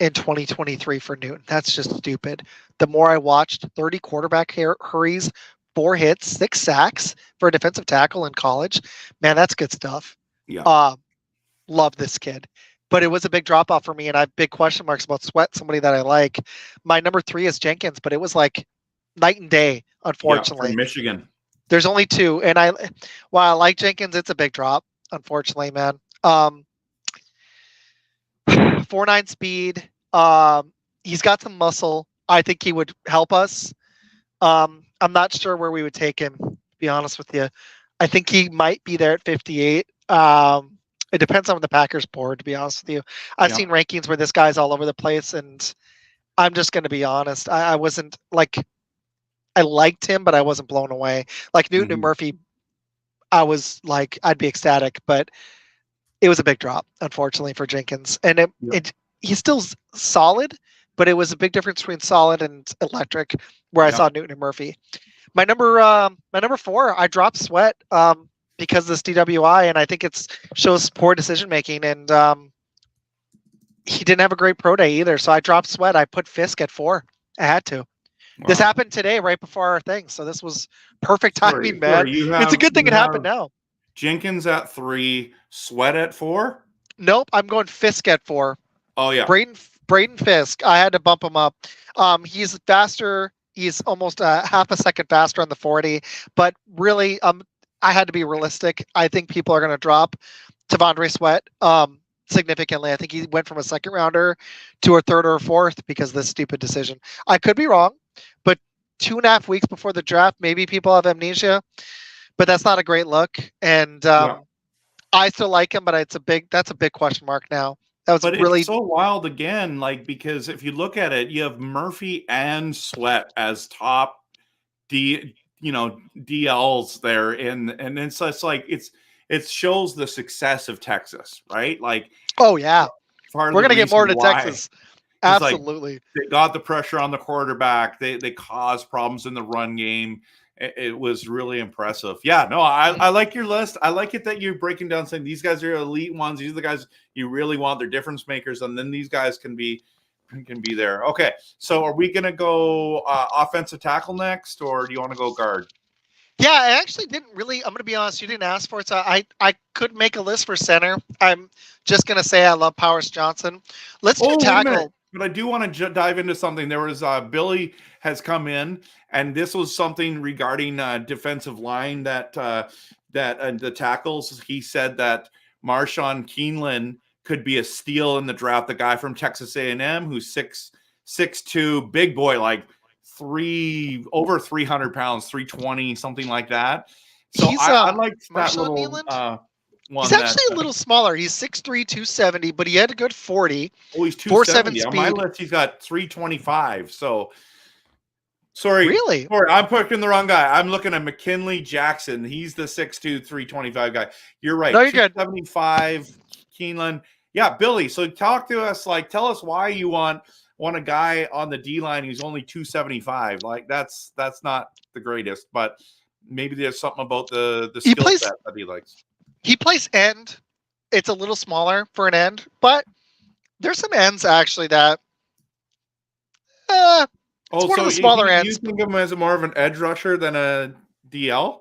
in 2023 for Newton. That's just stupid. The more I watched, 30 quarterback hurries, 4 hits, 6 sacks for a defensive tackle in college. Man, that's good stuff. Yeah. Love this kid. But it was a big drop off for me, and I have big question marks about Sweat, somebody that I like. My number 3 is Jenkins, but it was like night and day, unfortunately. From Michigan. There's only 2, and while I like Jenkins, it's a big drop, unfortunately, man. 4.9 speed. He's got some muscle. I think he would help us. I'm not sure where we would take him, to be honest with you. I think he might be there at 58. It depends on the Packers board, to be honest with you. I've seen rankings where this guy's all over the place, and I'm just going to be honest. I wasn't like, I liked him, but I wasn't blown away. Like Newton and Murphy, I was like, I'd be ecstatic, but it was a big drop, unfortunately, for Jenkins. And he's still solid, but it was a big difference between solid and electric, where I saw Newton and Murphy. My number 4, I dropped Sweat because of this DWI, and I think it shows poor decision making. And he didn't have a great pro day either, so I dropped Sweat. I put Fisk at 4. I had to. Wow. This happened today, right before our thing, so this was perfect timing, man. It's a good thing it happened now. Jenkins at 3, Sweat at 4. Nope, I'm going Fisk at 4. Oh yeah, Braden Fisk. I had to bump him up. He's faster. He's almost half a second faster on the 40. But really, I had to be realistic. I think people are going to drop Tavondre Sweat significantly. I think he went from a second rounder to a third or a fourth because of this stupid decision. I could be wrong, but 2.5 weeks before the draft, maybe people have amnesia. But that's not a great look. And I still like him, but that's a big question mark now. It's so wild again, like, because if you look at it, you have Murphy and Sweat as top DLs there, and it's like it shows the success of Texas, right? Like Oh yeah, part of we're the gonna get more reason to why Texas. is like Absolutely. they got the pressure on the quarterback. They caused problems in the run game. It was really impressive. Yeah, no, I like your list. I like it that you're breaking down saying these guys are elite ones. These are the guys you really want. They're difference makers, and then these guys can be there. Okay, so are we gonna go offensive tackle next, or do you want to go guard? Yeah, I actually didn't really. I'm gonna be honest. You didn't ask for it, so I could make a list for center. I'm just gonna say I love Powers Johnson. Let's do Wait a minute. tackle. But I do want to dive into something. There was Billy has come in, and this was something regarding defensive line that the tackles. He said that Marshawn Keeneland could be a steal in the draft. The guy from Texas A&M who's 6'2", big boy, like over 300 pounds, 320, something like that. So He's I like that Marshawn little Keeneland? one. He's actually a little smaller. He's 6'3", 270, but he had a good 40. Oh, he's 4.7 270. On my speed. list, he's got 325. So, sorry. Really? Sorry, I'm picking the wrong guy. I'm looking at McKinley Jackson. He's the 6'2", 325 guy. You're right. No, you're good. 275, Keeneland. Yeah, Billy. So talk to us. Like, tell us why you want a guy on the D line who's only 275. Like, that's not the greatest, but maybe there's something about the skill set that he likes. He plays end. It's a little smaller for an end, but there's some ends actually that it's one of the smaller ends. You think of him as more of an edge rusher than a DL?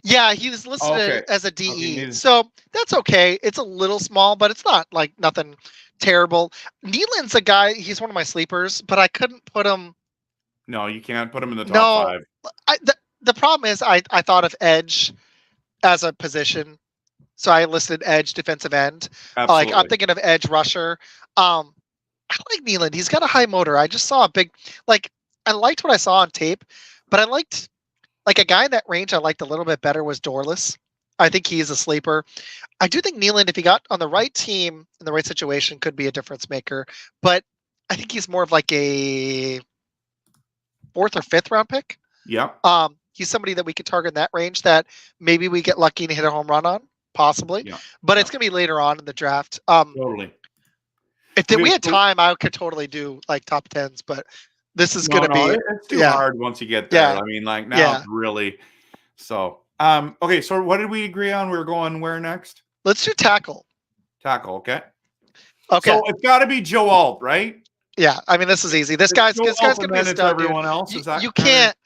Yeah, he was listed as a DE, so that's okay. It's a little small, but it's not like nothing terrible. Nealon's a guy. He's one of my sleepers, but I couldn't put him. No, you can't put him in the top five. The problem is I thought of edge as a position. So I listed edge defensive end. Absolutely. Like I'm thinking of edge rusher. I like Nealon. He's got a high motor. I just saw a big, I liked what I saw on tape, but I liked a guy in that range I liked a little bit better was Dorless. I think he's a sleeper. I do think Nealon, if he got on the right team in the right situation, could be a difference maker. But I think he's more of like a 4th or 5th round pick. Yeah. He's somebody that we could target in that range that maybe we get lucky and hit a home run on. Possibly, but it's gonna be later on in the draft. Totally. If we had time, I could totally do like top 10s, but this is gonna be it's too hard once you get there. Yeah. I mean, like now it's really so. Okay, so what did we agree on? We're going where next? Let's do tackle. Tackle, okay. Okay. So it's got to be Joe Alt, right? Yeah, I mean this is easy. This guy's gonna be a stud. Everyone else is that you can't.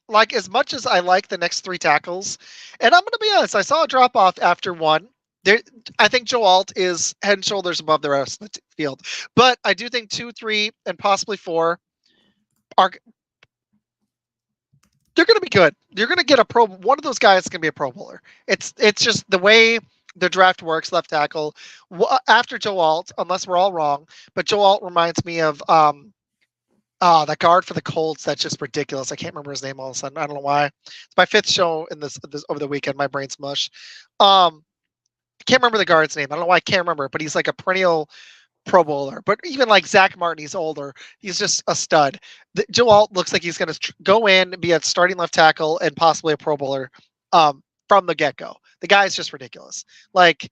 Like, as much as I like the next 3 tackles, and I'm going to be honest, I saw a drop off after 1. I think Joe Alt is head and shoulders above the rest of the field, but I do think 2, 3, and possibly 4 are. They're going to be good. You're going to get one of those guys is going to be a Pro Bowler. It's just the way the draft works. Left tackle after Joe Alt, unless we're all wrong, but Joe Alt reminds me of that guard for the Colts. That's just ridiculous. I can't remember his name all of a sudden. I don't know why. It's my 5th show in this over the weekend. My brain's mush. I can't remember the guard's name. I don't know why I can't remember, but he's like a perennial Pro Bowler. But even like Zach Martin, he's older. He's just a stud. Joe Alt looks like he's going to go in, be a starting left tackle, and possibly a Pro Bowler from the get-go. The guy is just ridiculous. Like,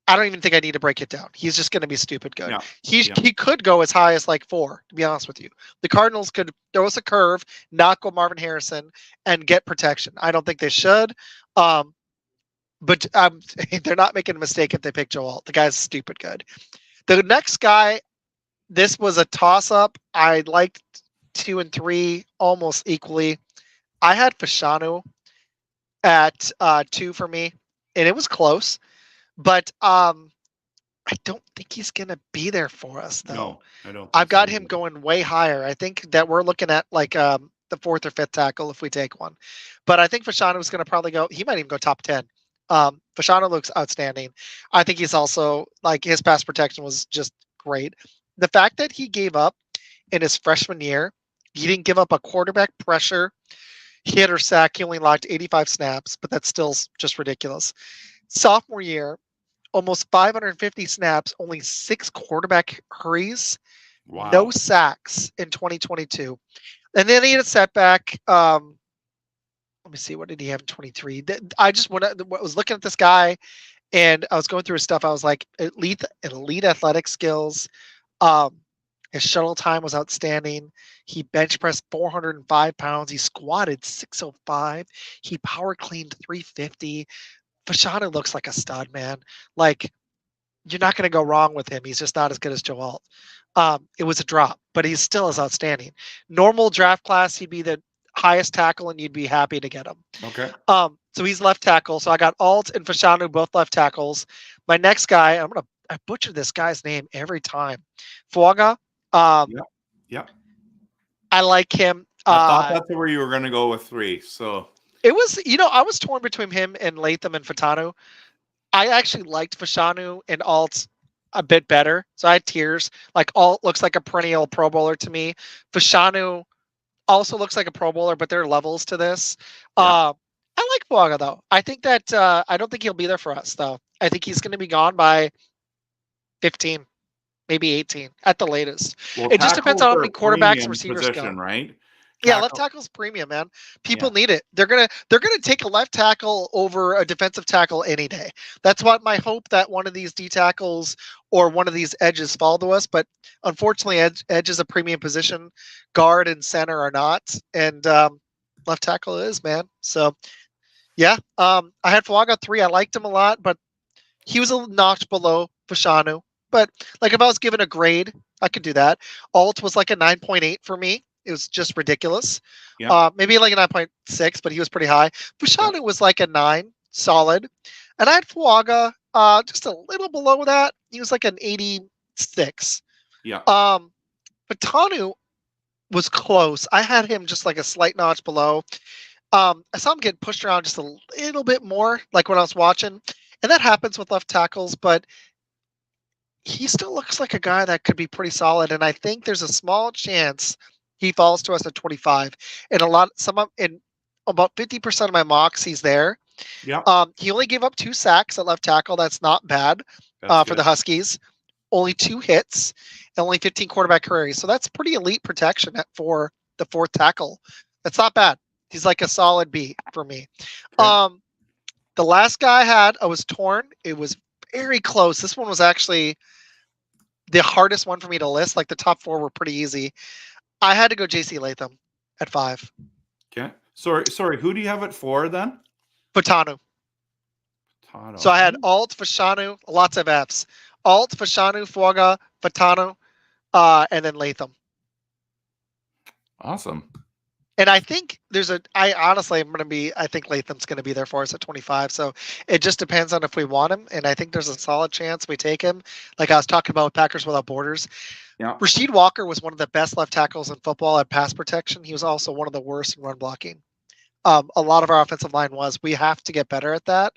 I don't even think I need to break it down. He's just going to be stupid good. Yeah. He could go as high as like 4, to be honest with you. The Cardinals could throw us a curve, not go Marvin Harrison, and get protection. I don't think they should. But they're not making a mistake if they pick Joe Alt. The guy's stupid good. The next guy, this was a toss-up. I liked 2 and 3 almost equally. I had Fashanu at 2 for me, and it was close. But I don't think he's going to be there for us, though. No, I don't. I've got him going way higher. I think that we're looking at like the 4th or 5th tackle if we take one. But I think Fashanu is going to probably go. He might even go top 10. Fashanu looks outstanding. I think he's also like his pass protection was just great. The fact that he gave up in his freshman year, he didn't give up a quarterback pressure hit or sack. He only logged 85 snaps, but that's still just ridiculous. Sophomore year, almost 550 snaps, only 6 quarterback hurries, no sacks in 2022. And then he had a setback let me see, what did he have in 23? I just was looking at this guy, and I was going through his stuff. I was like, elite athletic skills. Um, his shuttle time was outstanding. He bench pressed 405 pounds. He squatted 605. He power cleaned 350. Fashanu looks like a stud, man. Like, you're not going to go wrong with him. He's just not as good as Joe Alt. It was a drop, but he's still as outstanding. Normal draft class, he'd be the highest tackle, and you'd be happy to get him. Okay. So he's left tackle. So I got Alt and Fashanu both left tackles. My next guy, I butcher this guy's name every time. Fuaga. Yeah. I like him. I thought that's where you were going to go with 3. So it was, I was torn between him and Latham and Fatanu. I actually liked Fashanu and Alt a bit better. So I had tiers. Like, Alt looks like a perennial Pro Bowler to me. Fashanu also looks like a Pro Bowler, but there are levels to this. Yeah. I like Fuaga, though. I think that I don't think he'll be there for us, though. I think he's going to be gone by 15, maybe 18 at the latest. Well, it just depends on how many quarterbacks and receivers position, go. Right? Yeah, left tackle's premium, man. People need it. They're gonna take a left tackle over a defensive tackle any day. That's what my hope, that one of these D tackles or one of these edges fall to us. But unfortunately, edge is a premium position. Guard and center are not, and left tackle is, man. So yeah, I had Fuaga 3. I liked him a lot, but he was a notch below Fashanu. But like, if I was given a grade, I could do that. Alt was like a 9.8 for me. It was just ridiculous. Yeah. Maybe like a 9.6, but he was pretty high. Fashanu was like a 9, solid. And I had Fuaga just a little below that. He was like an 86. Yeah. Fatanu was close. I had him just like a slight notch below. I saw him get pushed around just a little bit more, like when I was watching. And that happens with left tackles, but he still looks like a guy that could be pretty solid. And I think there's a small chance he falls to us at 25. And in about 50% of my mocks, he's there. Yeah. He only gave up 2 sacks at left tackle. That's not bad for the Huskies. Only 2 hits and only 15 quarterback carries. So that's pretty elite protection for the 4th tackle. That's not bad. He's like a solid B for me. Okay. The last guy I had, I was torn. It was very close. This one was actually the hardest one for me to list. Like, the top 4 were pretty easy. I had to go JC Latham at 5. Okay. Sorry. Who do you have it for then? Fatanu. So I had Alt, Fashanu, lots of Fs. Alt, Fashanu, Fuaga, Fatanu, and then Latham. Awesome. And I think I think Latham's going to be there for us at 25. So it just depends on if we want him. And I think there's a solid chance we take him. Like I was talking about with Packers Without Borders. Yeah. Rasheed Walker was one of the best left tackles in football at pass protection. He was also one of the worst in run blocking. A lot of our offensive line was. We have to get better at that.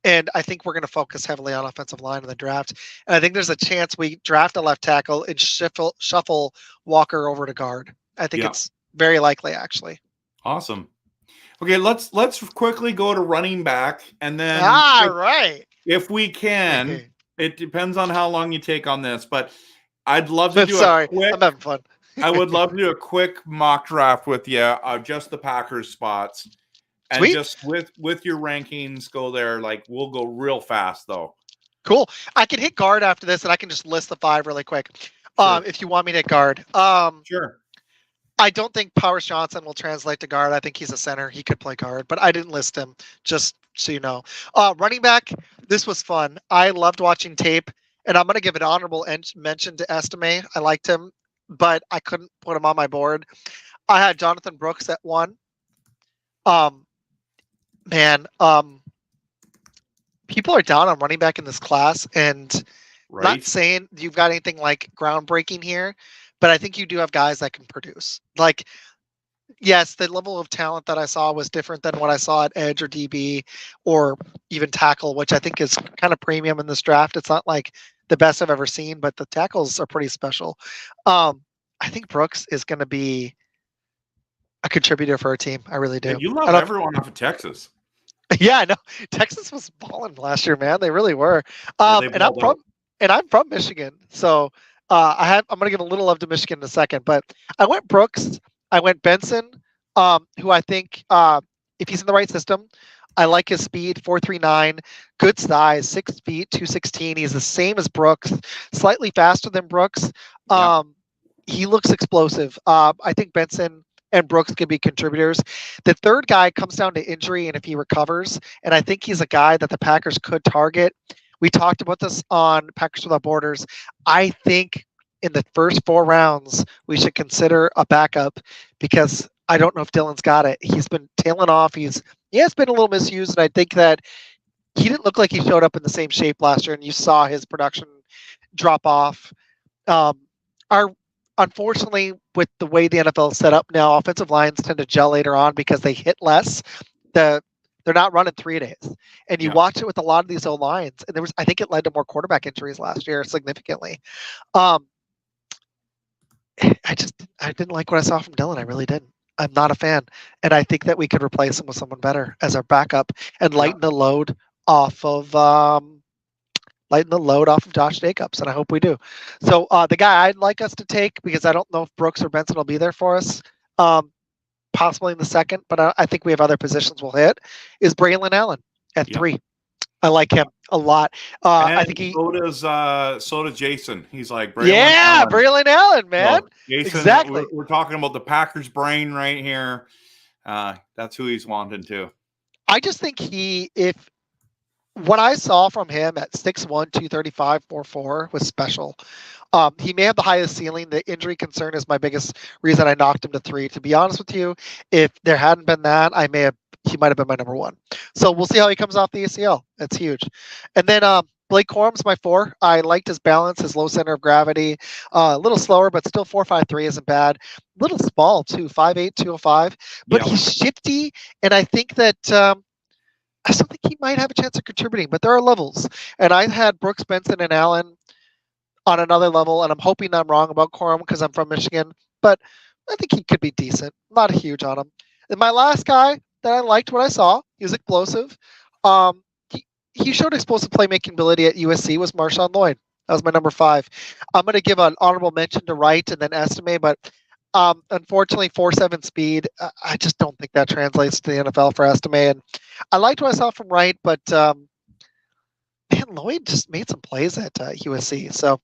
And I think we're going to focus heavily on offensive line in the draft. And I think there's a chance we draft a left tackle and shuffle Walker over to guard. I think it's very likely, actually. Awesome. Okay, let's quickly go to running back, and then right. If we can, it depends on how long you take on this, but I'd love to do I'm having fun. I would love to do a quick mock draft with you of just the Packers spots. And Sweet. Just with your rankings, go there. Like, we'll go real fast though. Cool. I can hit guard after this, and I can just list the 5 really quick. Sure. If you want me to guard. Sure. I don't think Powers Johnson will translate to guard. I think he's a center. He could play guard, but I didn't list him, just so you know. Running back, this was fun. I loved watching tape, and I'm going to give an honorable mention to Estime. I liked him, but I couldn't put him on my board. I had Jonathan Brooks at 1. People are down on running back in this class, and not saying you've got anything like groundbreaking here, but I think you do have guys that can produce. Like, yes, the level of talent that I saw was different than what I saw at edge or DB or even tackle, which I think is kind of premium in this draft. It's not like the best I've ever seen, but the tackles are pretty special. I think Brooks is going to be a contributor for our team. I really do. And you love everyone off of Texas. Yeah, I know. Texas was balling last year, man. They really were. And I'm from Michigan, so I'm going to give a little love to Michigan in a second. But I went Brooks. I went Benson, who I think if he's in the right system. I like his speed, 4.39, good size, 6 feet, 216. He's the same as Brooks, slightly faster than Brooks. Yeah. He looks explosive. I think Benson and Brooks can be contributors. The third guy comes down to injury and if he recovers, and I think he's a guy that the Packers could target. We talked about this on Packers Without Borders. I think in the first 4 rounds, we should consider a backup because I don't know if Dylan's got it. He's been tailing off. He has been a little misused, and I think that he didn't look like he showed up in the same shape last year, and you saw his production drop off. Our Unfortunately, with the way the NFL is set up now, offensive lines tend to gel later on because they hit less. They're not running 3 days, and you watch it with a lot of these O lines. And I think it led to more quarterback injuries last year significantly. I didn't like what I saw from Dylan. I really didn't. I'm not a fan, and I think that we could replace him with someone better as our backup and lighten the load off of Josh Jacobs, and I hope we do. So the guy I'd like us to take, because I don't know if Brooks or Benson will be there for us, possibly in the second, but I think we have other positions we'll hit, is Braylon Allen at 3. I like him a lot. I think so does Jason. He's like Braylon Allen. Braylon Allen, man. So, Jason, exactly. We're talking about the Packers brain right here. That's who he's wanting to. I just think what I saw from him at 6'1", 235, 4'4" was special. He may have the highest ceiling. The injury concern is my biggest reason I knocked him to 3. To be honest with you, if there hadn't been that, he might have been my number 1. So we'll see how he comes off the ACL. That's huge. And then Blake Corum's my 4. I liked his balance, his low center of gravity. A little slower, but still 4.53 isn't bad. A little small too, 5'8", 205. But he's shifty, and I think that I still think he might have a chance of contributing. But there are levels, and I had Brooks, Benson, and Allen on another level, and I'm hoping I'm wrong about Corum because I'm from Michigan. But I think he could be decent. Not huge on him. And my last guy that I liked what I saw, he was explosive. He showed explosive playmaking ability at USC, was Marshawn Lloyd. That was my number 5. I'm going to give an honorable mention to Wright and then Estime, but unfortunately 4.7 speed, I just don't think that translates to the NFL for Estime. And I liked what I saw from Wright, but man, Lloyd just made some plays at USC. So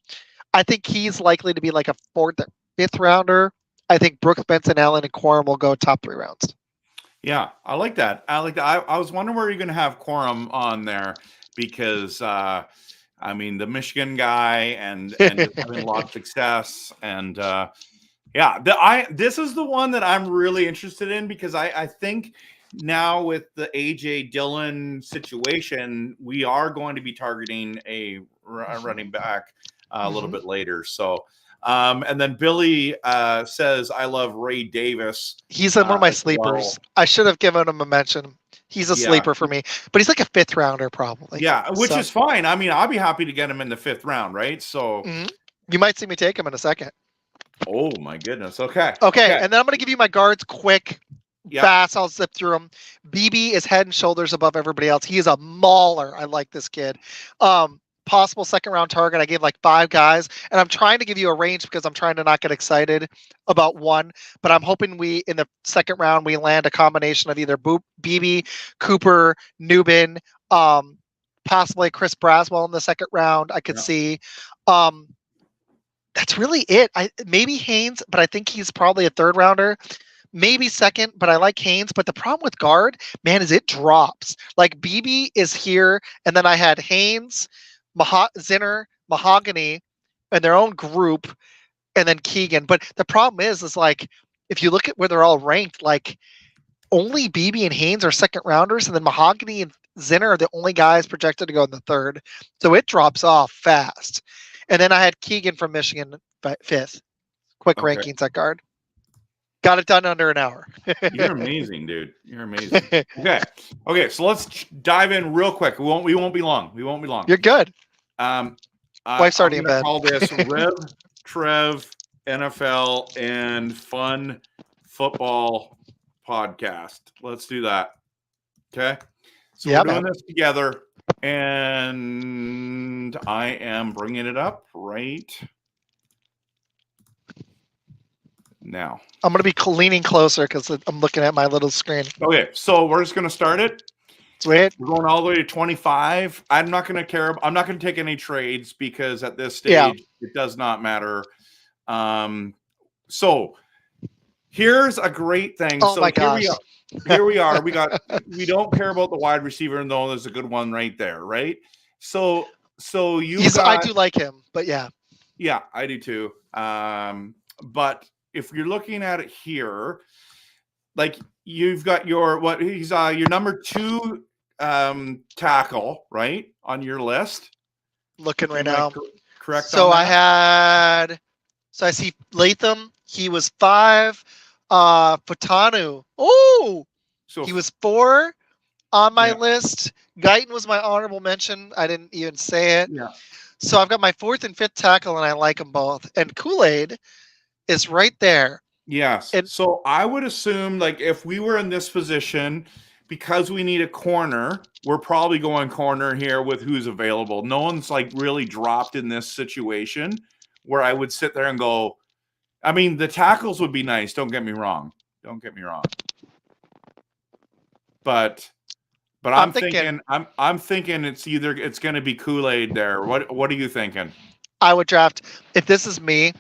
I think he's likely to be like a 4th or 5th rounder. I think Brooks, Benson, Allen, and Corum will go top 3 rounds. Yeah, I like that. I was wondering where you're going to have Corum on there because, the Michigan guy and just having a lot of success. And, this is the one that I'm really interested in because I think now with the A.J. Dillon situation, we are going to be targeting a running back a little bit later. So, and then Billy says, I love Ray Davis. He's one of my sleepers. Well. I should have given him a mention. He's a sleeper for me, but he's like a 5th rounder probably. Yeah, which is fine. I mean, I'll be happy to get him in the 5th round, right? So you might see me take him in a second. Oh my goodness. Okay. And then I'm going to give you my guards quick, fast. I'll zip through them. BB is head and shoulders above everybody else. He is a mauler. I like this kid. Possible 2nd round target. I gave like 5 guys, and I'm trying to give you a range because I'm trying to not get excited about one, but I'm hoping in the 2nd round, we land a combination of either BB, Cooper, Newbin, possibly Chris Braswell in the 2nd round. I could see. That's really it. Maybe Haynes, but I think he's probably a 3rd rounder. Maybe 2nd, but I like Haynes. But the problem with guard, man, is it drops. Like BB is here, and then I had Haynes, Zinner, Mahogany, and their own group, and then Keegan. But the problem is like if you look at where they're all ranked, like only BB and Haynes are 2nd rounders, and then Mahogany and Zinner are the only guys projected to go in the 3rd. So it drops off fast. And then I had Keegan from Michigan 5th. Quick rankings at guard. Got it done under an hour. You're amazing, dude. You're amazing. Okay. So let's dive in real quick. We won't be long. You're good. Wife's already in bed. Call this Rev, Trev, NFL, and Fun Football Podcast. Let's do that. Okay. So we're doing this together, and I am bringing it up right now. I'm going to be leaning closer because I'm looking at my little screen. Okay, so we're just going to start it. Sweet. We're going all the way to 25. I'm not going to care. I'm not going to take any trades because at this stage, it does not matter. So here's a great thing. Oh so my gosh. Here we are. We don't care about the wide receiver, and though there's a good one right there, right? So I do like him, but yeah. Yeah, I do too. But if you're looking at it here, like you've got he's your number 2 tackle, right? On your list. Looking right now. Correct. So I see Latham, he was 5. Fatanu. Oh, so he was 4 on my list. Guyton was my honorable mention. I didn't even say it. Yeah. So I've got my 4th and 5th tackle, and I like them both. And Kool-Aid is right there. Yes. So I would assume, like, if we were in this position, because we need a corner, we're probably going corner here with who's available. No one's like really dropped in this situation where I would sit there and go, I mean, the tackles would be nice. Don't get me wrong. But I'm thinking it's going to be Kool-Aid there. What are you thinking? I would draft, if this is me,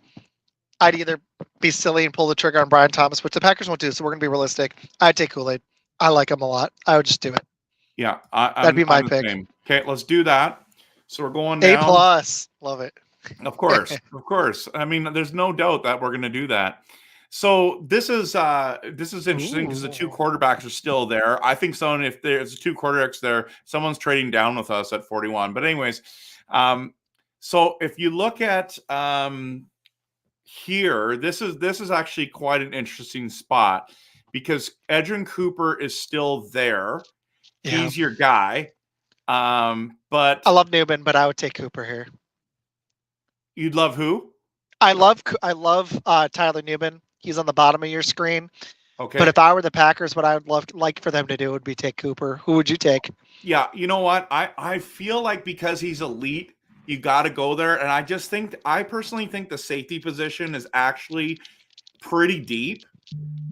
I'd either be silly and pull the trigger on Brian Thomas, which the Packers won't do, so we're going to be realistic. I'd take Kool-Aid. I like him a lot. I would just do it. Yeah. That'd be my pick. Okay, let's do that. So we're going down. A+. Love it. Of course. I mean, there's no doubt that we're going to do that. So this is interesting because the 2 quarterbacks are still there. I think if there's 2 quarterbacks there, someone's trading down with us at 41. But anyways, so if you look at here, this is actually quite an interesting spot because Edgerrin Cooper is still there. Yeah. He's your guy. But I love Newman, but I would take Cooper here. You'd love who? I love Tyler Newman. He's on the bottom of your screen. Okay. But if I were the Packers, what I would like for them to do would be take Cooper. Who would you take? Yeah, you know what? I feel like because he's elite, you got to go there. And I personally think the safety position is actually pretty deep.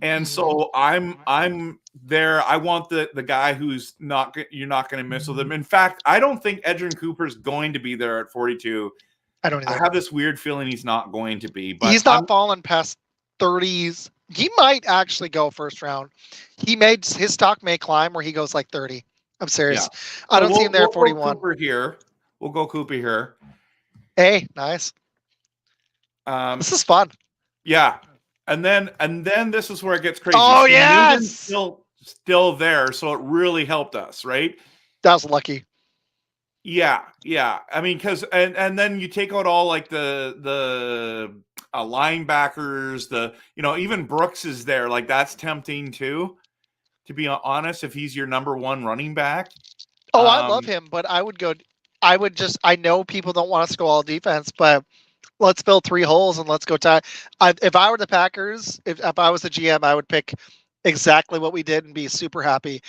And so I'm there. I want the guy who's you're not going to miss with him. In fact, I don't think Edgerrin Cooper's going to be there at 42. I don't either. I have this weird feeling he's not going to be. But he's not falling past 30s. He might actually go first round. His stock may climb where he goes like 30. I'm serious. Yeah. I don't see him there at 41. We'll go Cooper here. Hey, nice. This is fun. Yeah. And then this is where it gets crazy. Oh, yes. Still there, so it really helped us, right? That was lucky. Yeah. I mean, because and then you take out all like the linebackers, even Brooks is there. Like that's tempting too, to be honest. If he's your number 1 running back. Oh, I love him, but I know people don't want us to go all defense, but let's fill 3 holes and let's go tie. If I were the Packers, if I was the GM, I would pick exactly what we did and be super happy.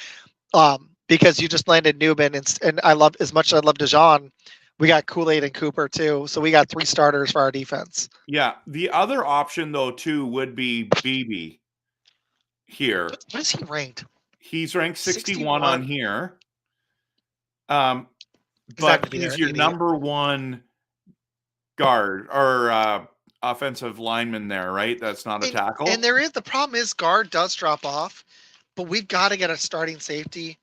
Because you just landed Newman and I love, as much as I love DeJean, we got Kool-Aid and Cooper too. So we got 3 starters for our defense. Yeah. The other option though too would be BB here. What is he ranked? He's ranked 61 on here. But he's your number 1 guard or offensive lineman there, right? That's not a tackle. And the problem is guard does drop off, but we've got to get a starting safety.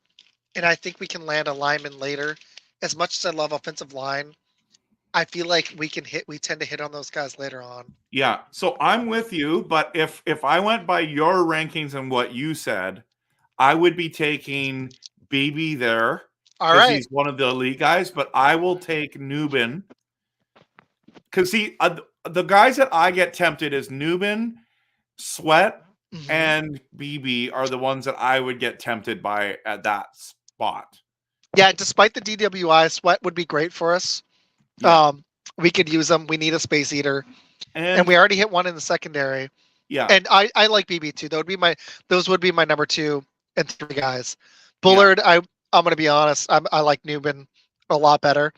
And I think we can land a lineman later. As much as I love offensive line, I feel like we tend to hit on those guys later on. Yeah. So I'm with you, but if I went by your rankings and what you said, I would be taking BB there. All right. He's one of the elite guys, but I will take Newman. Because the guys that I get tempted is Newman, Sweat, and BB are the ones that I would get tempted by at that spot. Yeah, despite the DWI, Sweat would be great for us. Yeah. We could use them. We need a space eater. And we already hit one in the secondary. Yeah. And I like BB too. Those would be my number 2 and 3 guys. Bullard, yeah. I'm going to be honest. I like Newman a lot better.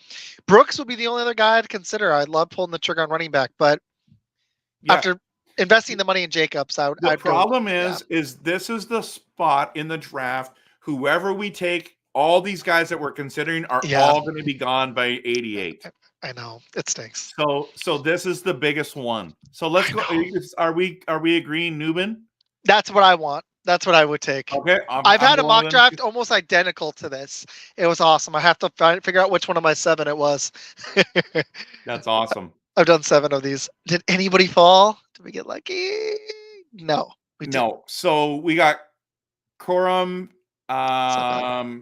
Brooks would be the only other guy I'd consider. I love pulling the trigger on running back, but after investing the money in Jacobs, The I'd problem go, is this is the spot in the draft. Whoever we take, all these guys that we're considering are yeah. all going to be gone by 88. I know it stinks. So this is the biggest one. So let's go. Are we agreeing, Newman? That's what I want. That's what I would take. Okay, I've had a going mock with draft almost identical to this. It was awesome. I have to figure out which one of my 7 it was. That's awesome. I've done 7 of these. Did anybody fall? Did we get lucky? No, we didn't. No. So we got Corum,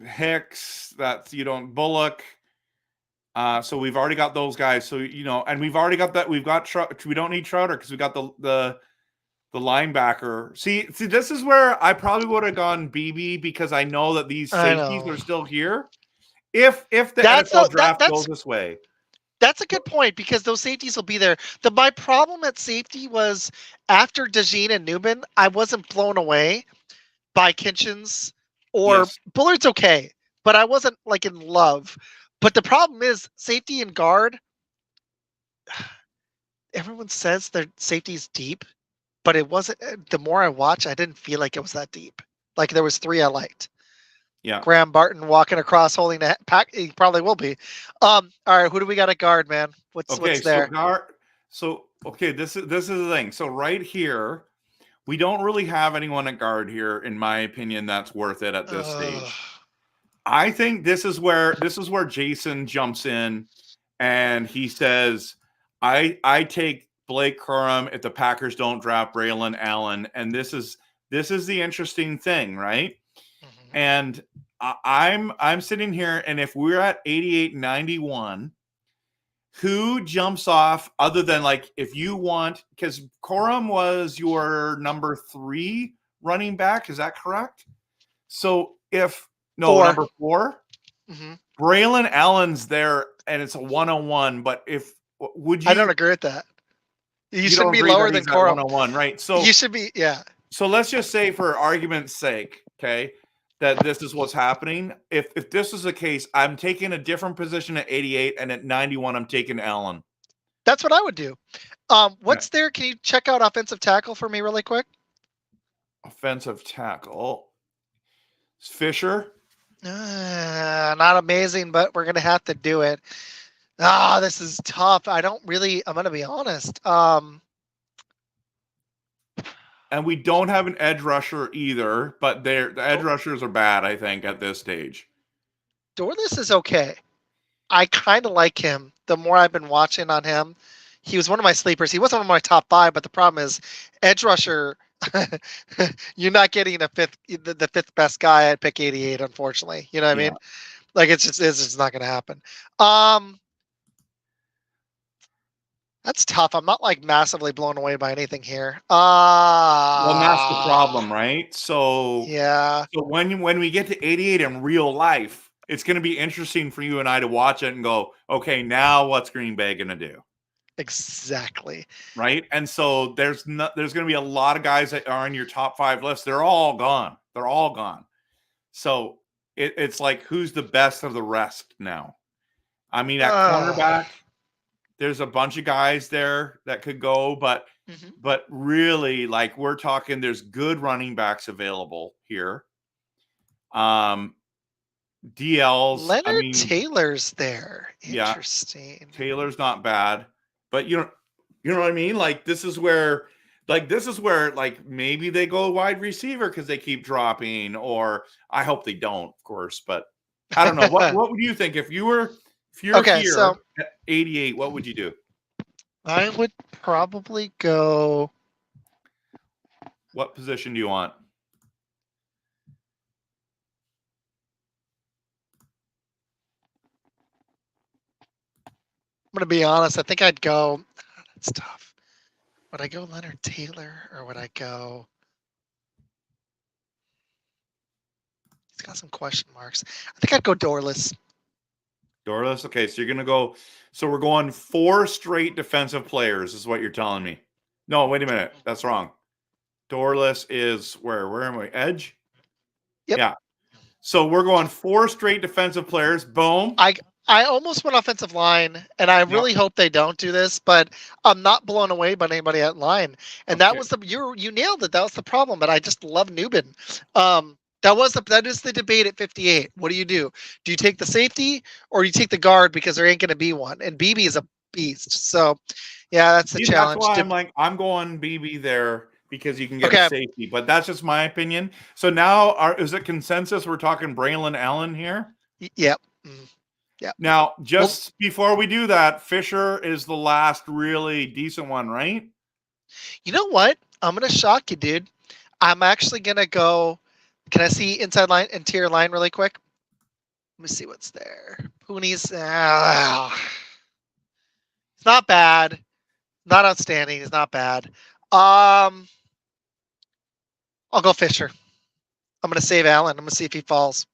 Hicks. That's Bullock. So we've already got those guys. So and we've already got that. We've got we don't need Trotter because we got the linebacker. See, this is where I probably would have gone BB because I know that these safeties are still here. If the NFL draft goes this way. That's a good point because those safeties will be there. My problem at safety was after DeJean and Newman, I wasn't blown away by Kitchens or Bullard's okay, but I wasn't like in love. But the problem is safety and guard. Everyone says their safety's deep, but it wasn't. The more I watch, I didn't feel like it was that deep. Like there was 3 I liked. Yeah. Graham Barton walking across holding a pack. He probably will be. All right, who do we got at guard, man? What's there? This is the thing. So right here, we don't really have anyone at guard here, in my opinion, that's worth it at this stage. I think this is where Jason jumps in and he says, I take Blake Corum if the Packers don't draft Braylon Allen. And this is the interesting thing, right? Mm-hmm. And I'm sitting here, and if we're at 88-91, who jumps off other than if you want, because Corum was your number 3 running back, is that correct? So number 4, mm-hmm. Braylon Allen's there, and it's a 101. But would you? I don't agree with that. You should be lower than Corum. 101, right? So you should be, yeah. So let's just say, for argument's sake, okay, that this is what's happening. If this is the case, I'm taking a different position at 88, and at 91, I'm taking Allen. That's what I would do. What's there? Can you check out offensive tackle for me really quick? Offensive tackle. Fisher. Not amazing, but we're going to have to do it. This is tough. I'm going to be honest. And we don't have an edge rusher either, but the edge rushers are bad, I think, at this stage. Dorless is okay. I kind of like him. The more I've been watching on him, he was one of my sleepers. He wasn't one of my top 5, but the problem is edge rusher. You're not getting the 5th best guy at pick 88, unfortunately. You know what I mean? Like it's just not going to happen. That's tough. I'm not massively blown away by anything here. Well, that's the problem, right? So yeah. So when we get to 88 in real life, it's going to be interesting for you and I to watch it and go, okay, now what's Green Bay going to do? Exactly. Right. And so there's going to be a lot of guys that are on your top 5 list. They're all gone. So it's like, who's the best of the rest now? I mean, at cornerback, there's a bunch of guys there that could go, but really, we're talking, there's good running backs available here. DLs. Leonard Taylor's there. Interesting. Yeah, Taylor's not bad, but you know what I mean? This is where maybe they go wide receiver because they keep dropping, or I hope they don't, of course, but I don't know. What would you think if you're here at 88, what would you do? I would probably go. What position do you want? I'm going to be honest. I think I'd go. That's tough. Would I go Leonard Taylor or would I go? He's got some question marks. I think I'd go Dorless. Dorless. Okay, so you're going to go. So we're going 4 straight defensive players, is what you're telling me. No, wait a minute. That's wrong. Dorless is where? Where am I? Edge? Yep. Yeah. So we're going 4 straight defensive players. Boom. I I almost went offensive line, and I really hope they don't do this, but I'm not blown away by anybody at line. And that was you nailed it. That was the problem. But I just love Newbin. That is the debate at 58. What do? Do you take the safety or do you take the guard because there ain't going to be one? And BB is a beast. So, yeah, that's the challenge. That's why I'm going BB there because you can get a safety. But that's just my opinion. So now, is it consensus? We're talking Braylon Allen here. Yep. Mm-hmm. Yeah. Now, before we do that, Fisher is the last really decent one, right? You know what? I'm gonna shock you, dude. I'm actually gonna go. Can I see interior line really quick? Let me see what's there. Pooney's. It's not bad. Not outstanding. It's not bad. I'll go Fisher. I'm gonna save Allen. I'm gonna see if he falls.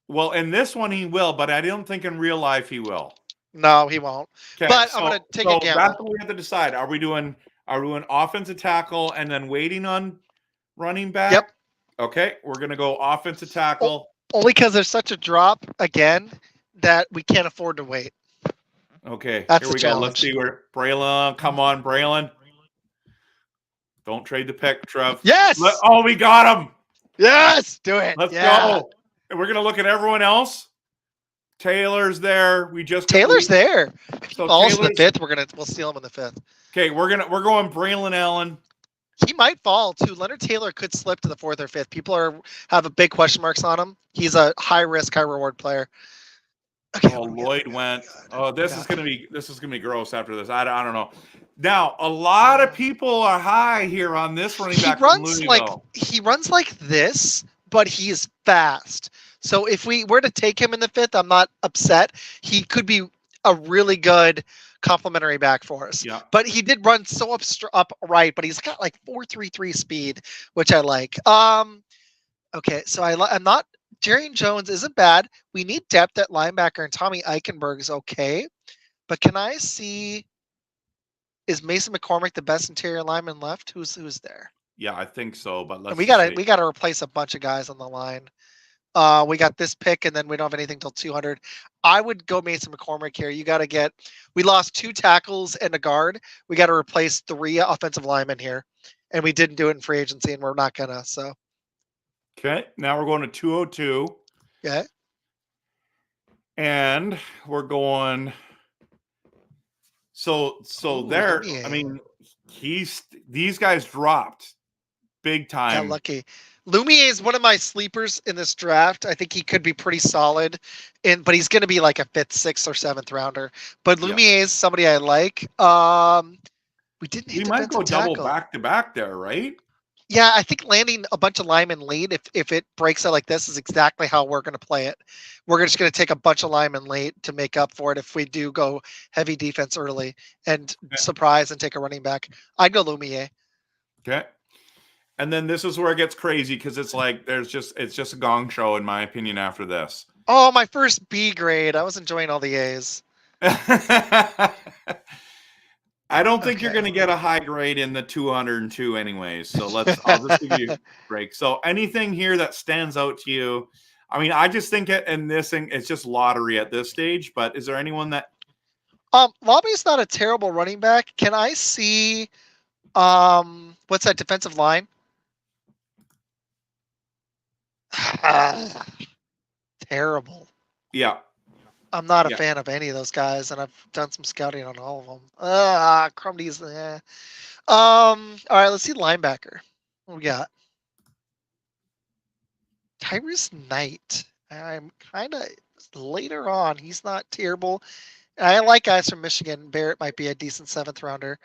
Well, in this one he will, but I don't think in real life he will. No, he won't. Okay, but I'm going to take a gamble. That's what we have to decide. Are we doing offensive tackle and then waiting on running back? Yep. Okay, we're going to go offensive tackle. Only because there's such a drop again that we can't afford to wait. Okay, that's here we go. Let's see where Braylon. Come on, Braylon. Don't trade the pick, Trev. Yes. We got him. Yes, do it. Let's go. And we're going to look at everyone else. Taylor's there. Taylor's there. If he falls in the fifth, we'll steal him in the fifth. Okay, we're going Braylon Allen. He might fall too. Leonard Taylor could slip to the fourth or fifth. People have a big question marks on him. He's a high risk, high reward player. Okay, Lloyd went. This is gonna be gross after this. I don't know. Now a lot of people are high here on this running back. He runs like this, but he is fast. So if we were to take him in the fifth, I'm not upset. He could be a really good complementary back for us. Yeah. But he did run so upright, but he's got like 4.33 speed, which I like. Okay, so I'm not. Jarian Jones isn't bad. We need depth at linebacker, and Tommy Eichenberg is okay. But can I see? Is Mason McCormick the best interior lineman left? Who's there? Yeah, I think so. But we gotta replace a bunch of guys on the line. We got this pick, and then we don't have anything till 200. I would go Mason McCormick here. We lost 2 tackles and a guard. We got to replace 3 offensive linemen here, and we didn't do it in free agency, and we're not gonna. So. Okay, now we're going to 202. Okay. And we're going. So there. I mean, these guys dropped big time. Got lucky. Lumiere is one of my sleepers in this draft. I think he could be pretty solid, but he's going to be like a 5th, 6th, or 7th rounder. But Lumiere is somebody I like. We didn't. We might go double back to back there, right? Yeah, I think landing a bunch of linemen late, if it breaks out like this, is exactly how we're going to play it. We're just going to take a bunch of linemen late to make up for it if we do go heavy defense early and surprise and take a running back. I'd go Lumiere. Okay. And then this is where it gets crazy because it's like it's just a gong show in my opinion after this. Oh, my first B grade. I was enjoying all the A's. I don't think you're going to get a high grade in the 202 anyways. So I'll just give you a break. So anything here that stands out to you? I mean, I just think it's just lottery at this stage, but is there anyone that Lobby's not a terrible running back. Can I see what's that defensive line? Terrible. Yeah. I'm not a fan of any of those guys, and I've done some scouting on all of them. Crumdy's. All right, let's see linebacker. What we got? Tyrus Knight. I'm kind of later on. He's not terrible. I like guys from Michigan. Barrett might be a decent 7th rounder.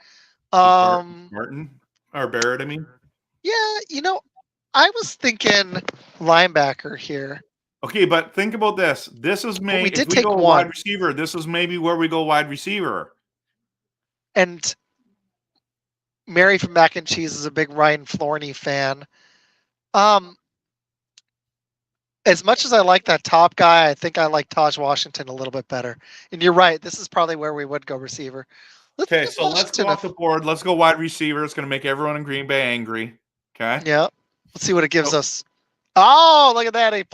Martin or Barrett, I mean. Yeah, I was thinking linebacker here. Okay, but think about this. This is maybe we did take one wide receiver. This is maybe where we go wide receiver. And Mary from Mac and Cheese is a big Ryan Florney fan. As much as I like that top guy, I think I like Taj Washington a little bit better. And you're right. This is probably where we would go receiver. Okay, so let's go off the board. Let's go wide receiver. It's going to make everyone in Green Bay angry. Okay. Yeah. Let's see what it gives us. Oh, look at that. A+.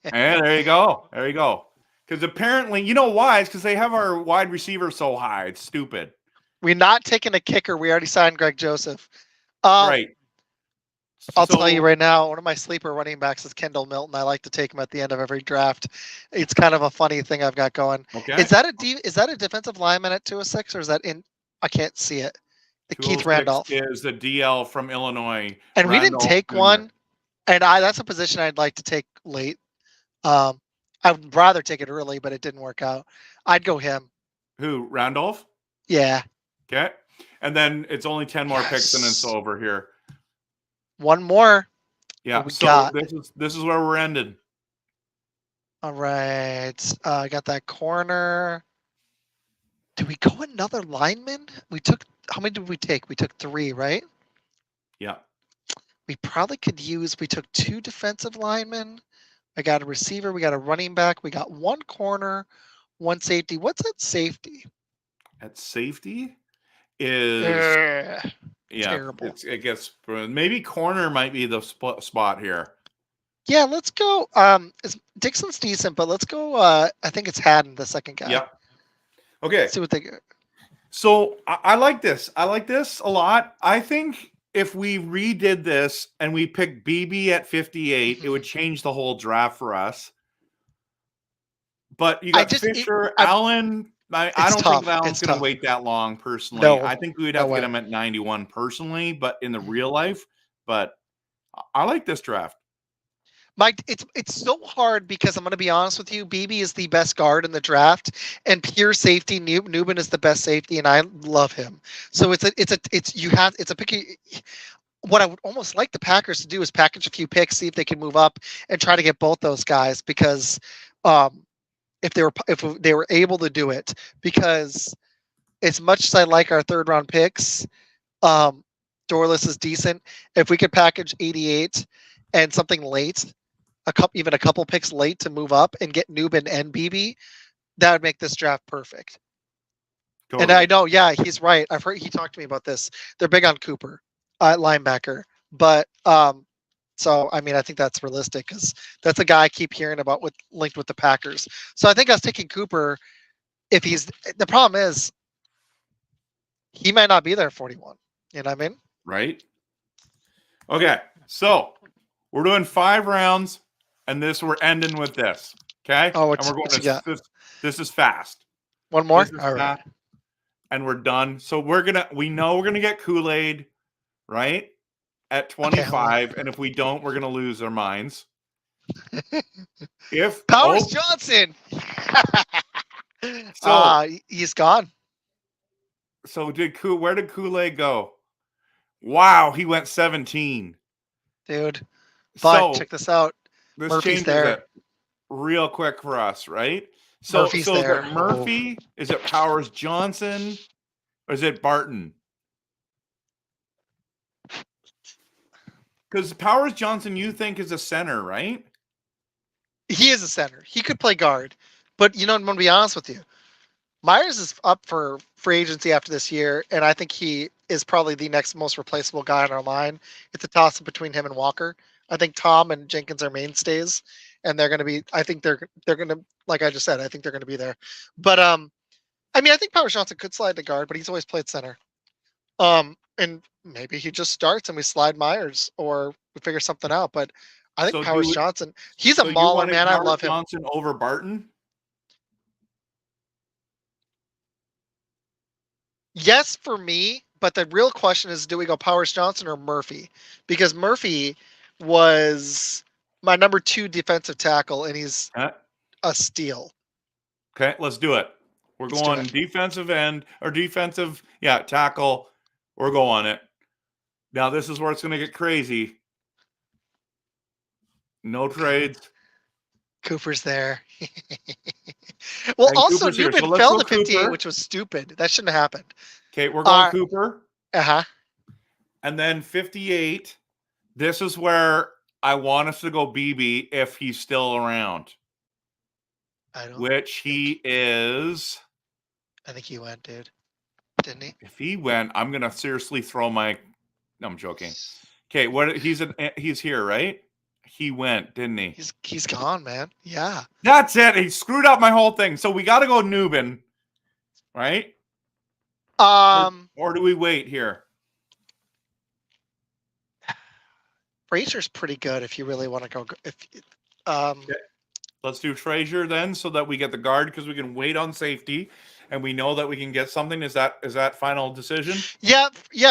And there you go. There you go. Because apparently, you know why? It's because they have our wide receiver so high. It's stupid. We're not taking a kicker. We already signed Greg Joseph. Right. I'll tell you right now, one of my sleeper running backs is Kendall Milton. I like to take him at the end of every draft. It's kind of a funny thing I've got going. Okay. Is that a defensive lineman at 206, or is that in? I can't see it. The Keith Randolph is the DL from Illinois, and we didn't take Jr. one. And that's a position I'd like to take late. I would rather take it early, but it didn't work out. I'd go him. Who, Randolph? Yeah. Okay. And then it's only 10 more picks and it's over here. One more. Yeah. So this is where we're ended. All right. I got that corner. Did we go another lineman? We took, how many did we take? We took 3, right? Yeah. We probably could use, we took 2 defensive linemen. I got a receiver. We got a running back. We got 1 corner, 1 safety. What's at safety? At safety is terrible. It gets maybe corner might be the spot here. Yeah, let's go. Dixon's decent, but let's go. I think it's Haddon, the second guy. Yep. Okay. Let's see what they get. So I like this. I like this a lot. I think if we redid this and we picked BB at 58, it would change the whole draft for us. But you got Fisher, Allen. I don't think Allen's going to wait that long, personally. No, I think we'd have to get him at 91 personally, but in the real life. But I like this draft. Mike, it's so hard because I'm going to be honest with you. BB is the best guard in the draft, and pure safety. Newman is the best safety, and I love him. So it's a picky. What I would almost like the Packers to do is package a few picks, see if they can move up, and try to get both those guys because, if they were able to do it, because as much as I like our 3rd round picks, Dorless is decent. If we could package 88 and something late, even a couple picks late to move up and get Newman and BB, that would make this draft perfect. Totally. And I know, yeah, he's right. I've heard he talked to me about this. They're big on Cooper, linebacker, but so I mean, I think that's realistic because that's a guy I keep hearing about linked with the Packers. So I think I was taking Cooper. If the problem is, he might not be there at 41. You know what I mean? Right. Okay, so we're doing 5 rounds, and we're ending with this. Okay. Oh, and we're going. This is fast. One more. All right. And we're done. So we know we're gonna get Kool-Aid, right? At 25, and if we don't, we're gonna lose our minds. If Powers Johnson, so he's gone. So where did Kool-Aid go? Wow, he went 17, dude. But check this out. This Murphy's there. It real quick for us, right? So Murphy's there. Is it Murphy? Is it Powers Johnson? Or is it Barton? Because Powers Johnson, you think is a center, right? He is a center. He could play guard. But, I'm going to be honest with you. Myers is up for free agency after this year, and I think he is probably the next most replaceable guy on our line. It's a toss-up between him and Walker. I think Tom and Jenkins are mainstays, and they're going to be – I think they're going to – like I just said, I think they're going to be there. But, I think Powers Johnson could slide to guard, but he's always played center. And maybe he just starts and we slide Myers or we figure something out. But I think Powers Johnson, he's a mauler, man. I love him. Johnson over Barton? Yes, for me. But the real question is, do we go Powers Johnson or Murphy? Because Murphy was my number 2 defensive tackle, and he's a steal. Okay, let's do it. We're going defensive end or defensive, tackle. We're going it. Now, this is where it's going to get crazy. No trades. Cooper's there. Well, and also Newman fell to 58, Cooper. Which was stupid. That shouldn't have happened. Okay, we're going Cooper. Uh-huh. And then 58. This is where I want us to go BB if he's still around. Which he is. I think he went, dude. Didn't he? If he went, I'm gonna seriously throw my. No, I'm joking. Okay, he's here, right? he went, didn't he? He's gone, man. Yeah. That's it. He screwed up my whole thing. So we got to go Nubin, right? Or do we wait here? Frazier's pretty good if you really want to go. Okay. Let's do Frazier then, so that we get the guard, because we can wait on safety, and we know that we can get something. Is that final decision? Yeah.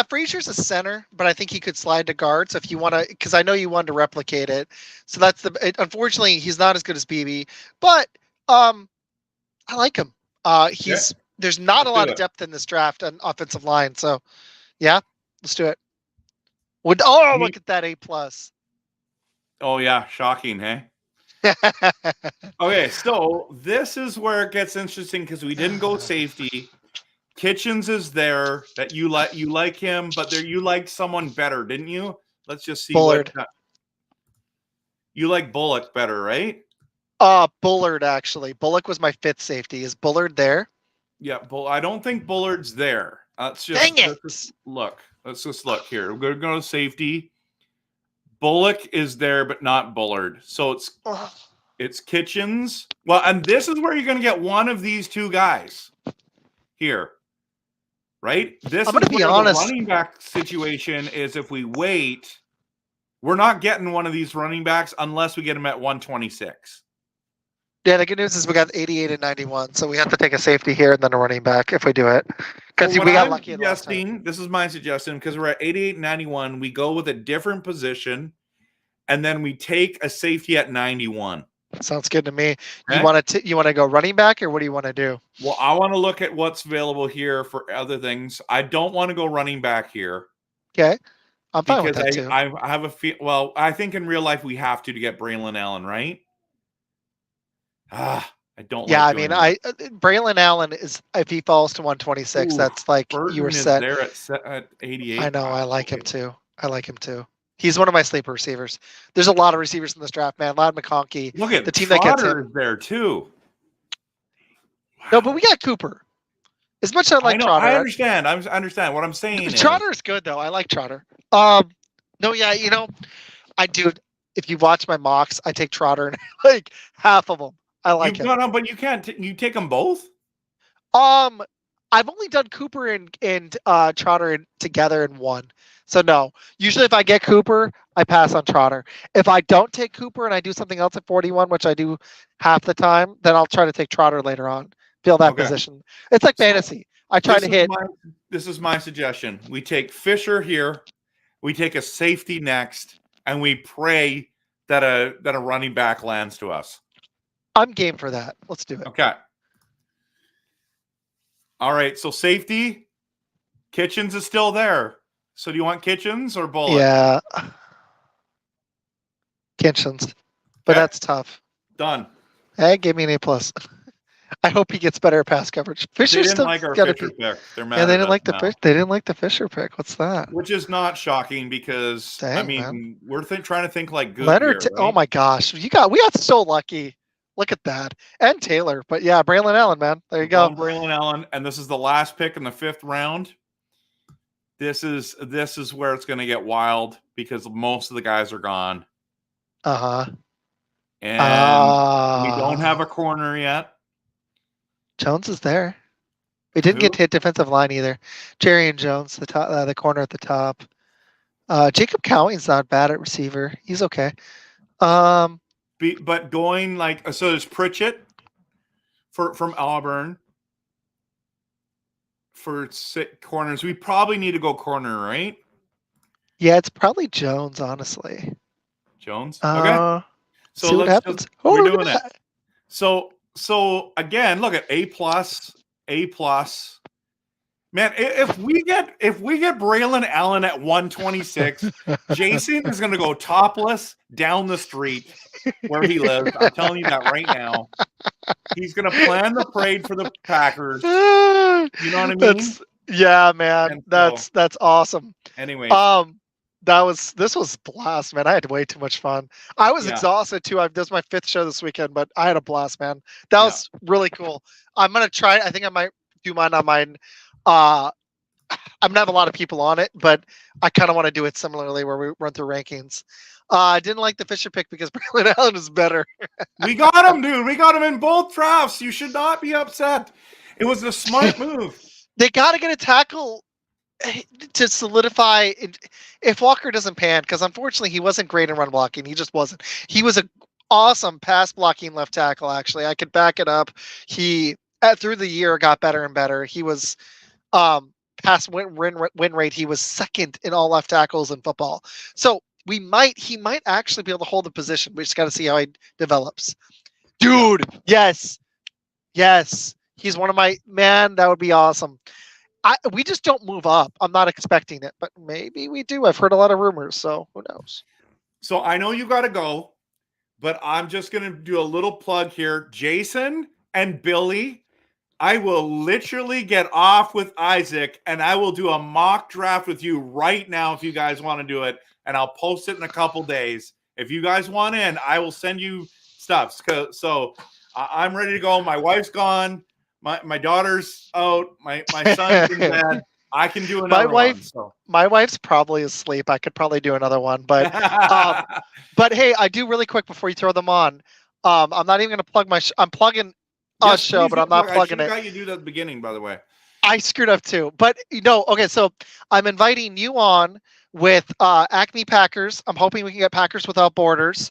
Frazier's a center, but I think he could slide to guard. So if you want to, because I know you wanted to replicate it, so that's unfortunately he's not as good as BB, but I like him. There's not a lot of depth in this draft on offensive line, so yeah, let's do it. Look at that A+. Oh yeah, shocking, hey? Okay, so this is where it gets interesting, because we didn't go safety. Kitchens is there. That you like him, but you like someone better, didn't you? Let's just see. Bullard. You like Bullock better, right? Bullard, actually. Bullock was my 5th safety. Is Bullard there? Yeah, I don't think Bullard's there. Dang it. Let's just look. Let's just look here. We're going to go to safety. Bullock is there, but not Bullard. So it's Kitchens. Well, and this is where you're going to get one of these two guys here, right? This I'm going to be honest. The running back situation is, if we wait, we're not getting one of these running backs unless we get him at 126. Yeah, the good news is we got 88 and 91, so we have to take a safety here and then a running back if we do it. Because we got lucky last time. This is my suggestion, because we're at 88 and 91. We go with a different position, and then we take a safety at 91. Sounds good to me. Okay. You want to go running back, or what do you want to do? Well, I want to look at what's available here for other things. I don't want to go running back here. Okay. I'm fine with that too. I have a feel. Well, I think in real life we have to get Braylon Allen, right? I don't. Yeah, like Braylon Allen is, if he falls to 126, that's like Burton you were set. There at 88. I know. I like him too. He's one of my sleeper receivers. There's a lot of receivers in this draft, man. Ladd McConkey. Look at the team that gets him there too. Wow. No, but we got Cooper. As much as I like Trotter. I understand. I understand. What I'm saying is Trotter is good though. I like Trotter. No, yeah, I do. If you watch my mocks, I take Trotter and like half of them. I like him. No, but you can't. You take them both. I've only done Cooper and Trotter together in one. So no. Usually, if I get Cooper, I pass on Trotter. If I don't take Cooper and I do something else at 41, which I do half the time, then I'll try to take Trotter later on. Fill that position. It's like fantasy. I try to hit. This is my suggestion. We take Fisher here. We take a safety next, and we pray that a running back lands to us. I'm game for that. Let's do it. Okay. All right. So safety, Kitchens is still there. So do you want Kitchens or Bullock? Yeah. Kitchens. But that's tough. Done. Hey, give me an A+. I hope he gets better pass coverage. Fisher's still like our Fisher pick. They're mad. Yeah, they didn't like they didn't like the Fisher pick. What's that? Which is not shocking, because Dang, we're trying to think like good. Leonard, here, right? Oh my gosh, we got so lucky. Look at that. And Taylor. But yeah, Braylon Allen, man. There you go. Braylon Allen, and this is the last pick in the 5th round. This is where it's going to get wild, because most of the guys are gone. And we don't have a corner yet. Jones is there. We didn't get to hit defensive line either. Jerry and Jones, the corner at the top. Jacob Cowing's not bad at receiver. He's okay. But going so there's Pritchett from Auburn for corners. We probably need to go corner, right? Yeah, it's probably Jones, honestly. Jones? Okay. So see what happens. We're doing it. So again, look at A+. Man, if we get Braylon Allen at 126, Jason is going to go topless down the street where he lives. I'm telling you that right now. He's going to plan the parade for the Packers. You know what I mean? Yeah, man. That's awesome. Anyway, this was blast, man. I had way too much fun. I was exhausted too. This is my 5th show this weekend, but I had a blast, man. That was really cool. I'm gonna try. I think I might do mine on mine. I'm gonna have a lot of people on it, but I kind of want to do it similarly where we run through rankings. I didn't like the Fisher pick because Braylon Allen is better. We got him, dude. We got him in both drafts. You should not be upset. It was a smart move. They got to get a tackle to solidify if Walker doesn't pan, because unfortunately he wasn't great in run blocking. He just wasn't. He was an awesome pass blocking left tackle. Actually, I could back it up. He through the year got better and better. He was pass win rate. He was second in all left tackles in football. So he might actually be able to hold the position. We just got to see how he develops. Dude, yes. He's one of my man. That would be awesome. We just don't move up. I'm not expecting it, but maybe we do. I've heard a lot of rumors, so who knows? So I know you got to go, but I'm just going to do a little plug here. Jason and Billy, I will literally get off with Izac, and I will do a mock draft with you right now if you guys want to do it, and I'll post it in a couple days. If you guys want in, I will send you stuff. So I'm ready to go. My wife's gone. My daughter's out. My son's in bed. I can do another one. So. My wife's probably asleep. I could probably do another one, but hey, I do really quick before you throw them on. I'm not even going to plug my. I'm plugging a show, but I'm not plugging it. I got you do that at the beginning, by the way. I screwed up too, but okay. So I'm inviting you on with Acme Packers. I'm hoping we can get Packers Without Borders.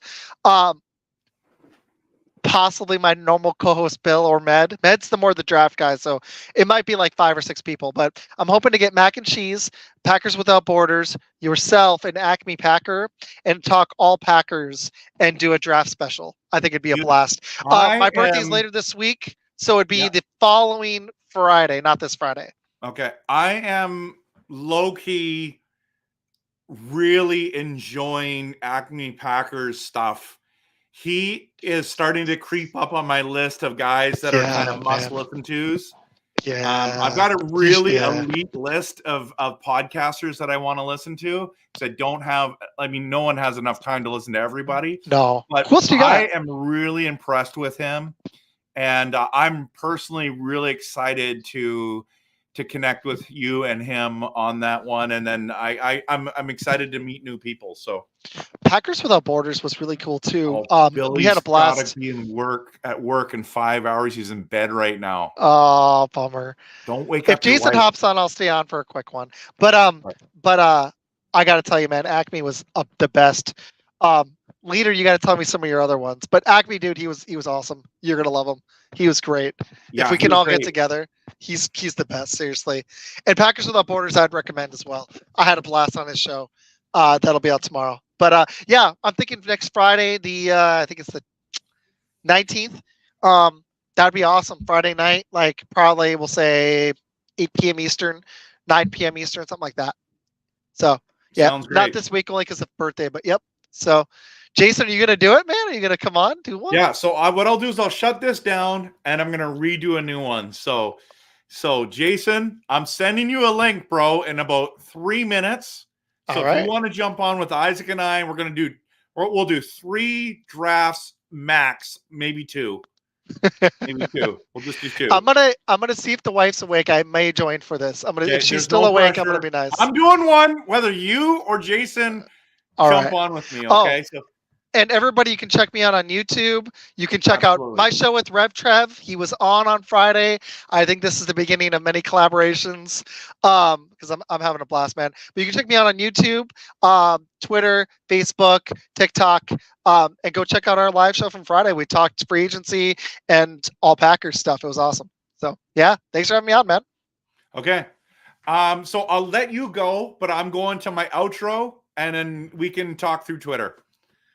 Possibly my normal co-host Bill or Med. Med's the draft guy, so it might be like 5 or 6 people. But I'm hoping to get Mac and Cheese, Packers Without Borders, yourself, and Acme Packer, and talk all Packers and do a draft special. I think it'd be a blast. My birthday's later this week, so it'd be the following Friday, not this Friday. Okay, I am low-key really enjoying Acme Packers stuff. He is starting to creep up on my list of guys that are kind of must listen tos. Yeah, I've got a really elite list of podcasters that I want to listen to because I don't have. I mean, no one has enough time to listen to everybody. No, but I am really impressed with him, and I'm personally really excited to connect with you and him on that one, and then I'm excited to meet new people. So Packers Without Borders was really cool too. We had a blast. Be at work in 5 hours. He's in bed right now. Oh, bummer. Don't wake up. If Jason hops on, I'll stay on for a quick one. But I got to tell you, man, Acme was the best. Leader, you got to tell me some of your other ones. But Acme, dude, he was awesome. You're gonna love him. He was great. Yeah, if we can all get together, he's the best, seriously. And Packers Without Borders, I'd recommend as well. I had a blast on his show. That'll be out tomorrow. But I'm thinking next Friday, I think it's the 19th. That'd be awesome. Friday night, like probably we'll say 8 p.m. Eastern, 9 p.m. Eastern, something like that. So not this week only because of birthday, but yep. So Jason, are you gonna do it, man? Are you gonna come on, do one? Yeah. So what I'll do is I'll shut this down and I'm gonna redo a new one. So Jason, I'm sending you a link, bro, in about 3 minutes. So if you want to jump on with Izac and I, we'll do 3 drafts max, maybe 2. Maybe 2. We'll just do 2. I'm gonna see if the wife's awake. I may join for this. If she's still awake, I'm gonna be nice. I'm doing one, whether you or Jason jump on with me. Okay. And everybody, you can check me out on YouTube. You can check out my show with Rev Trev. He was on Friday. I think this is the beginning of many collaborations because I'm having a blast, man. But you can check me out on YouTube, Twitter, Facebook, TikTok, and go check out our live show from Friday. We talked free agency and all Packers stuff. It was awesome. So, yeah, thanks for having me on, man. Okay. So I'll let you go, but I'm going to my outro, and then we can talk through Twitter.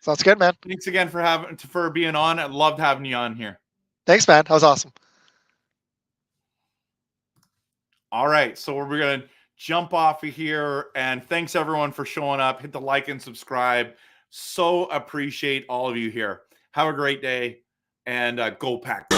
Sounds good, man. Thanks again for being on. I loved having you on here. Thanks, man. That was awesome. All right, so we're going to jump off of here, and thanks everyone for showing up. Hit the like and subscribe. So appreciate all of you here. Have a great day, and go Packers.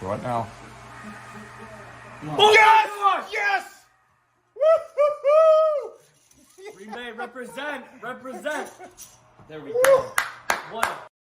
What now? Oh, Yes! Yes! Woo-hoo-hoo! Green Bay, represent! There we go. What a